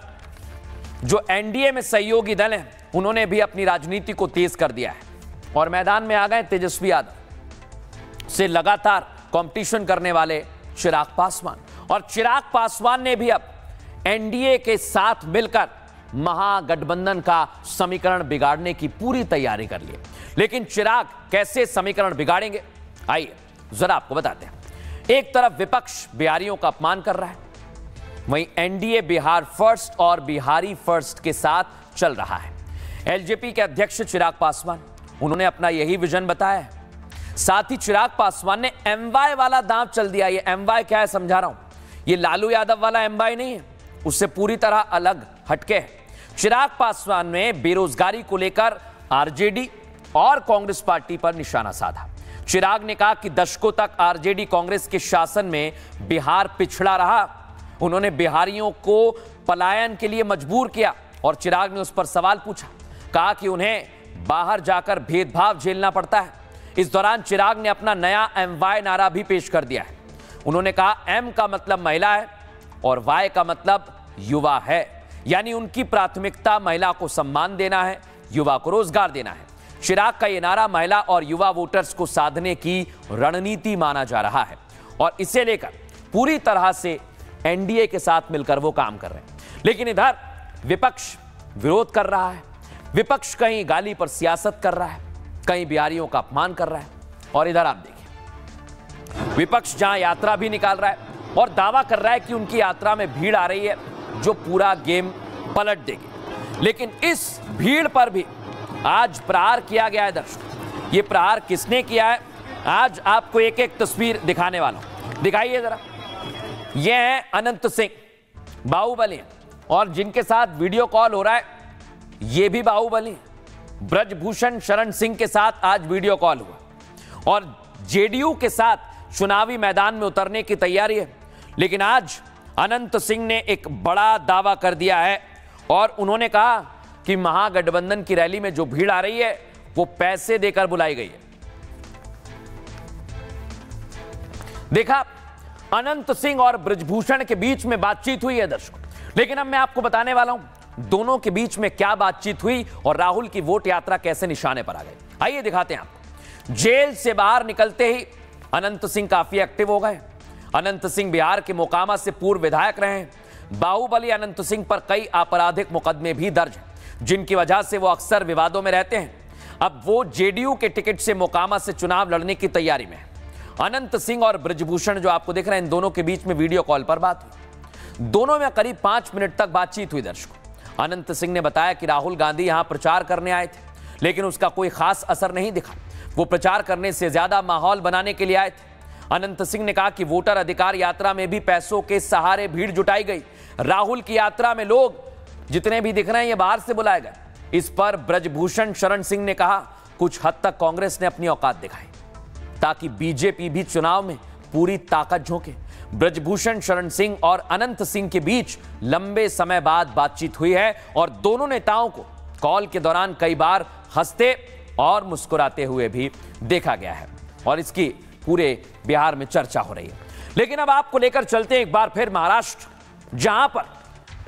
जो एनडीए में सहयोगी दल हैं उन्होंने भी अपनी राजनीति को तेज कर दिया है और मैदान में आ गए तेजस्वी यादव से लगातार कंपटीशन करने वाले चिराग पासवान। और चिराग पासवान ने भी अब एनडीए के साथ मिलकर महागठबंधन का समीकरण बिगाड़ने की पूरी तैयारी कर ली। लेकिन चिराग कैसे समीकरण बिगाड़ेंगे, आइए जरा आपको बताते हैं। एक तरफ विपक्ष बिहारियों का अपमान कर रहा है, वहीं एनडीए बिहार फर्स्ट और बिहारी फर्स्ट के साथ चल रहा है। एलजेपी के अध्यक्ष चिराग पासवान, उन्होंने अपना यही विजन बताया है। साथ ही चिराग पासवान ने एमवाय वाला दांव चल दिया। ये एमवाय क्या है समझा रहा हूं, ये लालू यादव वाला एमवाय नहीं है, उससे पूरी तरह अलग हटके है। चिराग पासवान ने बेरोजगारी को लेकर आरजेडी और कांग्रेस पार्टी पर निशाना साधा। चिराग ने कहा कि दशकों तक आरजेडी कांग्रेस के शासन में बिहार पिछड़ा रहा, उन्होंने बिहारियों को पलायन के लिए मजबूर किया। और चिराग ने उस पर सवाल पूछा, कहा कि उन्हें बाहर जाकर भेदभाव झेलना पड़ता है। इस दौरान चिराग ने अपना नया एमवाय नारा भी पेश कर दिया है। उन्होंने कहा एम का मतलब महिला है और वाई का मतलब युवा है, यानी उनकी प्राथमिकता महिला को सम्मान देना है, युवा को रोजगार देना है। चिराग का यह नारा महिला और युवा वोटर्स को साधने की रणनीति माना जा रहा है और इसे लेकर पूरी तरह से एनडीए के साथ मिलकर वो काम कर रहे हैं। लेकिन इधर विपक्ष विरोध कर रहा है, विपक्ष कहीं गाली पर सियासत कर रहा है, कहीं बिहारियों का अपमान कर रहा है। और इधर आप देखिए, विपक्ष जहां यात्रा भी निकाल रहा है और दावा कर रहा है कि उनकी यात्रा में भीड़ आ रही है जो पूरा गेम पलट देगी। लेकिन इस भीड़ पर भी आज प्रहार किया गया है। दर्शक, ये प्रहार किसने किया है, आज आपको एक एक तस्वीर दिखाने वाला हूं। दिखाइए जरा, ये है अनंत सिंह, बाहुबली, और जिनके साथ वीडियो कॉल हो रहा है ये भी बाहुबली। ब्रजभूषण शरण सिंह के साथ आज वीडियो कॉल हुआ और जेडीयू के साथ चुनावी मैदान में उतरने की तैयारी है। लेकिन आज अनंत सिंह ने एक बड़ा दावा कर दिया है और उन्होंने कहा कि महागठबंधन की रैली में जो भीड़ आ रही है वो पैसे देकर बुलाई गई है। देखा, अनंत सिंह और बृजभूषण के बीच में बातचीत हुई है दर्शकों, लेकिन अब मैं आपको बताने वाला हूं दोनों के बीच में क्या बातचीत हुई और राहुल की वोट यात्रा कैसे निशाने पर आ गई। आइए दिखाते हैं आपको। जेल से बाहर निकलते ही अनंत सिंह काफी एक्टिव हो गए। अनंत सिंह बिहार के मोकामा से पूर्व विधायक रहे हैं। बाहुबली अनंत सिंह पर कई आपराधिक मुकदमे भी दर्ज हैं, जिनकी वजह से वो अक्सर विवादों में रहते हैं। अब वो जेडीयू के टिकट से मोकामा से चुनाव लड़ने की तैयारी में है। अनंत सिंह और बृजभूषण जो आपको दिख रहे हैं, इन दोनों के बीच में वीडियो कॉल पर बात हुई। दोनों में करीब 5 मिनट तक बातचीत हुई दर्शकों। अनंत सिंह ने बताया कि राहुल गांधी यहां प्रचार करने आए थे, लेकिन उसका कोई खास असर नहीं दिखा। वो प्रचार करने से ज्यादा माहौल बनाने के लिए आए थे। अनंत सिंह ने कहा कि वोटर अधिकार यात्रा में भी पैसों के सहारे भीड़ जुटाई गई। राहुल की यात्रा में लोग जितने भी दिख रहे हैं ये बाहर से बुलाए गए। इस पर बृजभूषण शरण सिंह ने कहा कुछ हद तक कांग्रेस ने अपनी औकात दिखाई ताकि बीजेपी भी चुनाव में पूरी ताकत झोंके। बृजभूषण शरण सिंह और अनंत सिंह के बीच लंबे समय बाद बातचीत हुई है और दोनों नेताओं को कॉल के दौरान कई बार हंसते और मुस्कुराते हुए भी देखा गया है और इसकी पूरे बिहार में चर्चा हो रही है। लेकिन अब आपको लेकर चलते हैं एक बार फिर महाराष्ट्र, जहां पर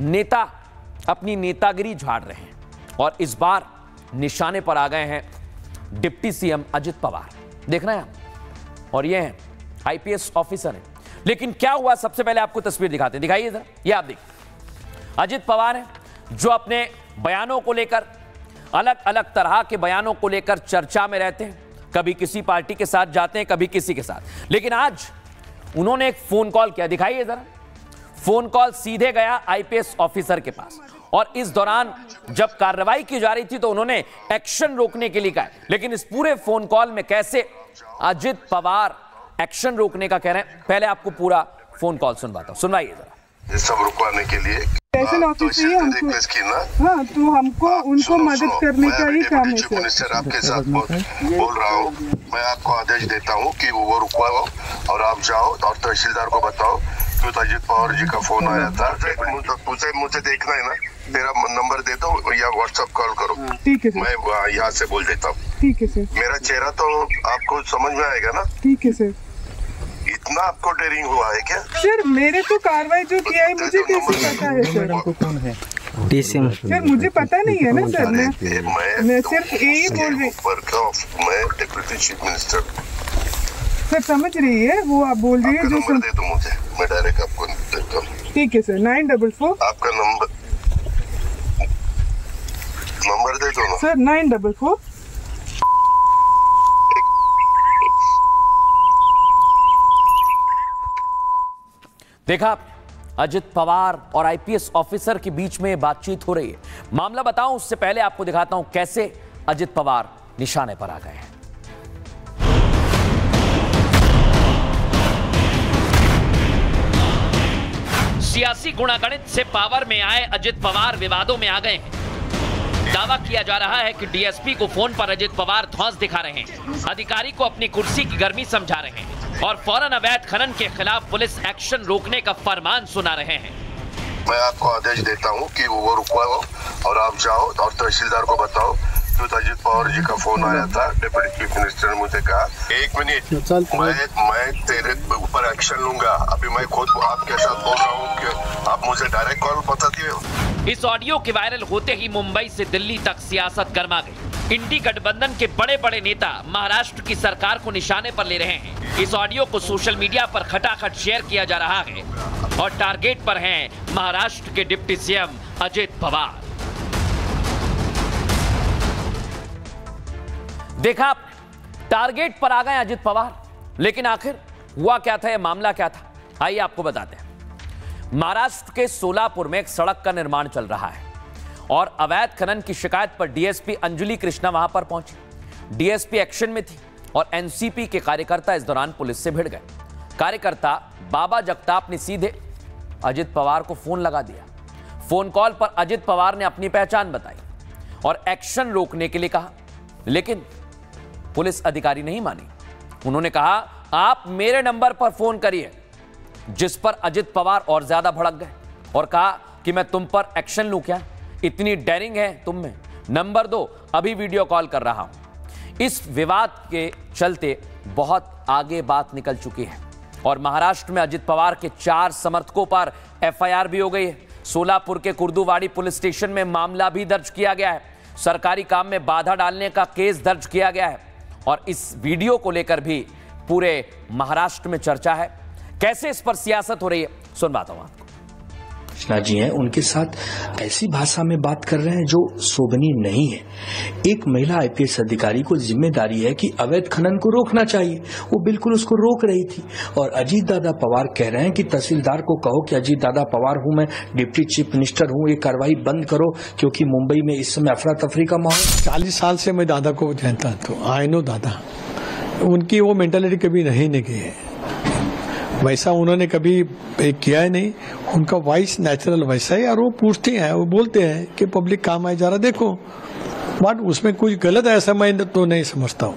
नेता अपनी नेतागिरी झाड़ रहे हैं और इस बार निशाने पर आ गए हैं डिप्टी सीएम अजित पवार। देख रहे हैं आप, और ये हैं आईपीएस ऑफिसर हैं। लेकिन क्या हुआ, सबसे पहले आपको तस्वीर दिखाते हैं, दिखाइए जरा। ये आप देखिए, अजित पवार हैं जो अपने बयानों को लेकर, अलग अलग तरह के बयानों को लेकर चर्चा में रहते हैं। कभी किसी पार्टी के साथ जाते हैं, कभी किसी के साथ। लेकिन आज उन्होंने एक फोन कॉल किया, दिखाइए जरा। फोन कॉल सीधे गया आईपीएस ऑफिसर के पास और इस दौरान जब कार्रवाई की जा रही थी तो उन्होंने एक्शन रोकने के लिए कहा। लेकिन इस पूरे फोन कॉल में कैसे अजित पवार एक्शन रोकने का कह रहे हैं, पहले आपको पूरा फोन कॉल सुनवाता हूं, सुनवाइए जरा। सब रुकवाने के लिए स्टेशन ऑफिस चाहिए हमको। हाँ, तो हमको उनको मदद करने का ही काम है चीफ मिनिस्टर आपके साथ बोल रहा हूँ। मैं आपको आदेश देता हूँ कि वो रुकवाओ और आप जाओ और तहसीलदार को बताओ कि अजित पवार जी का फोन आया था। मुझे देखना है ना, मेरा नंबर दे दो या व्हाट्सएप कॉल करो। ठीक है सर, मैं यहाँ से बोल देता हूँ। ठीक है सर, मेरा चेहरा तो आपको समझ में आएगा ना। ठीक है सर। इतना आपको डेयरिंग हुआ है क्या सर? मेरे तो कार्रवाई जो किया है मुझे कैसे पता है सर? कौन है सर? मुझे पता नहीं है ना सर। मैं सिर्फ यही बोल रही हूँ। मैं डिप्टी चीफ मिनिस्टर सर, समझ रही है वो आप बोल रही है जो नंबर दे दो मुझे, मैं डायरेक्ट आपको देता हूँ। ठीक है सर, 944 आपका नंबर दे दो ना सर। 944 देखा, अजित पवार और आईपीएस ऑफिसर के बीच में बातचीत हो रही है। मामला बताऊं उससे पहले आपको दिखाता हूं कैसे अजित पवार निशाने पर आ गए हैं। सियासी गुणागणित से पावर में आए अजित पवार विवादों में आ गए हैं। दावा किया जा रहा है कि डीएसपी को फोन पर अजित पवार धौंस दिखा रहे हैं, अधिकारी को अपनी कुर्सी की गर्मी समझा रहे हैं और फौरन अवैध खनन के खिलाफ पुलिस एक्शन रोकने का फरमान सुना रहे हैं। मैं आपको आदेश देता हूं कि वो रुकवाओ और आप जाओ और तहसीलदार को बताओ कि अजित पवार जी का फोन आया था। डिप्टी चीफ मिनिस्टर ने मुझे कहा 1 मिनट, मैं तेरे ऊपर एक्शन लूंगा। अभी मैं खुद आपके साथ बोल रहा हूँ कि आप मुझे डायरेक्ट कॉल बताती हो। इस ऑडियो के वायरल होते ही मुंबई से दिल्ली तक सियासत गर्मा गई। इंडी गठबंधन के बड़े बड़े नेता महाराष्ट्र की सरकार को निशाने पर ले रहे हैं। इस ऑडियो को सोशल मीडिया पर खटाखट शेयर किया जा रहा है और टारगेट पर हैं महाराष्ट्र के डिप्टी सीएम अजित पवार। देखा, टारगेट पर आ गए अजित पवार। लेकिन आखिर हुआ क्या था, यह मामला क्या था, आइए आपको बताते हैं। महाराष्ट्र के सोलापुर में एक सड़क का निर्माण चल रहा है और अवैध खनन की शिकायत पर डीएसपी अंजलि कृष्णा वहां पर पहुंची। डीएसपी एक्शन में थी और एनसीपी के कार्यकर्ता इस दौरान पुलिस से भिड़ गए। कार्यकर्ता बाबा जगताप ने सीधे अजित पवार को फोन लगा दिया। फोन कॉल पर अजित पवार ने अपनी पहचान बताई और एक्शन रोकने के लिए कहा, लेकिन पुलिस अधिकारी नहीं मानी। उन्होंने कहा आप मेरे नंबर पर फोन करिए, जिस पर अजित पवार और ज्यादा भड़क गए और कहा कि मैं तुम पर एक्शन लूं क्या, इतनी डेयरिंग है तुम में, नंबर दो, अभी वीडियो कॉल कर रहा हूं। इस विवाद के चलते बहुत आगे बात निकल चुकी है और महाराष्ट्र में अजित पवार के 4 समर्थकों पर एफआईआर भी हो गई है। सोलापुर के कुर्दुवाड़ी पुलिस स्टेशन में मामला भी दर्ज किया गया है। सरकारी काम में बाधा डालने का केस दर्ज किया गया है और इस वीडियो को लेकर भी पूरे महाराष्ट्र में चर्चा है। कैसे इस पर सियासत हो रही है, सुनवाता हूं आपको। कृष्णा जी हैं, उनके साथ ऐसी भाषा में बात कर रहे हैं जो शोभनीय नहीं है। एक महिला आईपीएस अधिकारी को जिम्मेदारी है कि अवैध खनन को रोकना चाहिए, वो बिल्कुल उसको रोक रही थी। और अजीत दादा पवार कह रहे हैं कि तहसीलदार को कहो कि अजीत दादा पवार हूं मैं, डिप्टी चीफ मिनिस्टर हूं, ये कार्रवाई बंद करो क्योंकि मुंबई में इस समय अफरा तफरी का माहौल। 40 साल से मैं दादा को जानता, तो आई नो दादा, उनकी वो मेंटालिटी कभी नहीं निकली है, वैसा उन्होंने कभी किया ही नहीं। उनका वॉइस नेचुरल वैसा है और वो पूछते हैं, वो बोलते हैं कि पब्लिक काम आए जा रहा, देखो बट उसमें कुछ गलत है ऐसा मैं तो नहीं समझता हूं।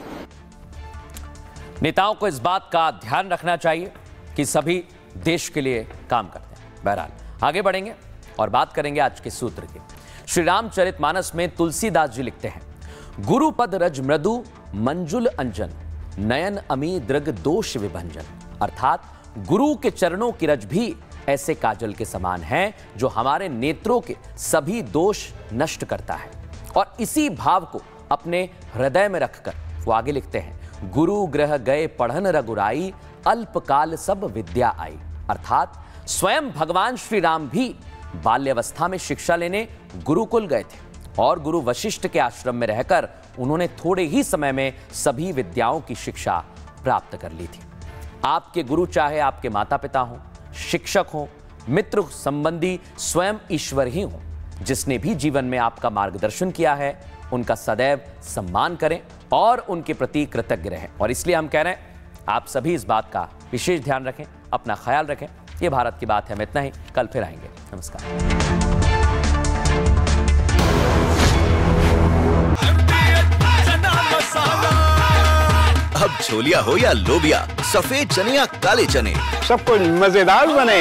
नेताओं को इस बात का ध्यान रखना चाहिए कि सभी देश के लिए काम करते हैं। बहरहाल आगे बढ़ेंगे और बात करेंगे आज के सूत्र की। श्री रामचरितमानस में तुलसीदास जी लिखते हैं, गुरुपद रज मृदु मंजुल अंजन, नयन अमी दृग दोष विभंजन। अर्थात गुरु के चरणों की रज भी ऐसे काजल के समान है जो हमारे नेत्रों के सभी दोष नष्ट करता है। और इसी भाव को अपने हृदय में रखकर वो आगे लिखते हैं, गुरु ग्रह गए पढ़न रघुराई, अल्पकाल सब विद्या आई। अर्थात स्वयं भगवान श्री राम भी बाल्यावस्था में शिक्षा लेने गुरुकुल गए थे और गुरु वशिष्ठ के आश्रम में रहकर उन्होंने थोड़े ही समय में सभी विद्याओं की शिक्षा प्राप्त कर ली थी। आपके गुरु चाहे आपके माता पिता हों, शिक्षक हों, मित्र संबंधी, स्वयं ईश्वर ही हों, जिसने भी जीवन में आपका मार्गदर्शन किया है उनका सदैव सम्मान करें और उनके प्रति कृतज्ञ रहें। और इसलिए हम कह रहे हैं आप सभी इस बात का विशेष ध्यान रखें, अपना ख्याल रखें। ये भारत की बात है। हम इतना ही, कल फिर आएंगे। नमस्कार। अब छोलिया हो या लोबिया, सफेद चने या काले चने, सब कुछ मजेदार बने।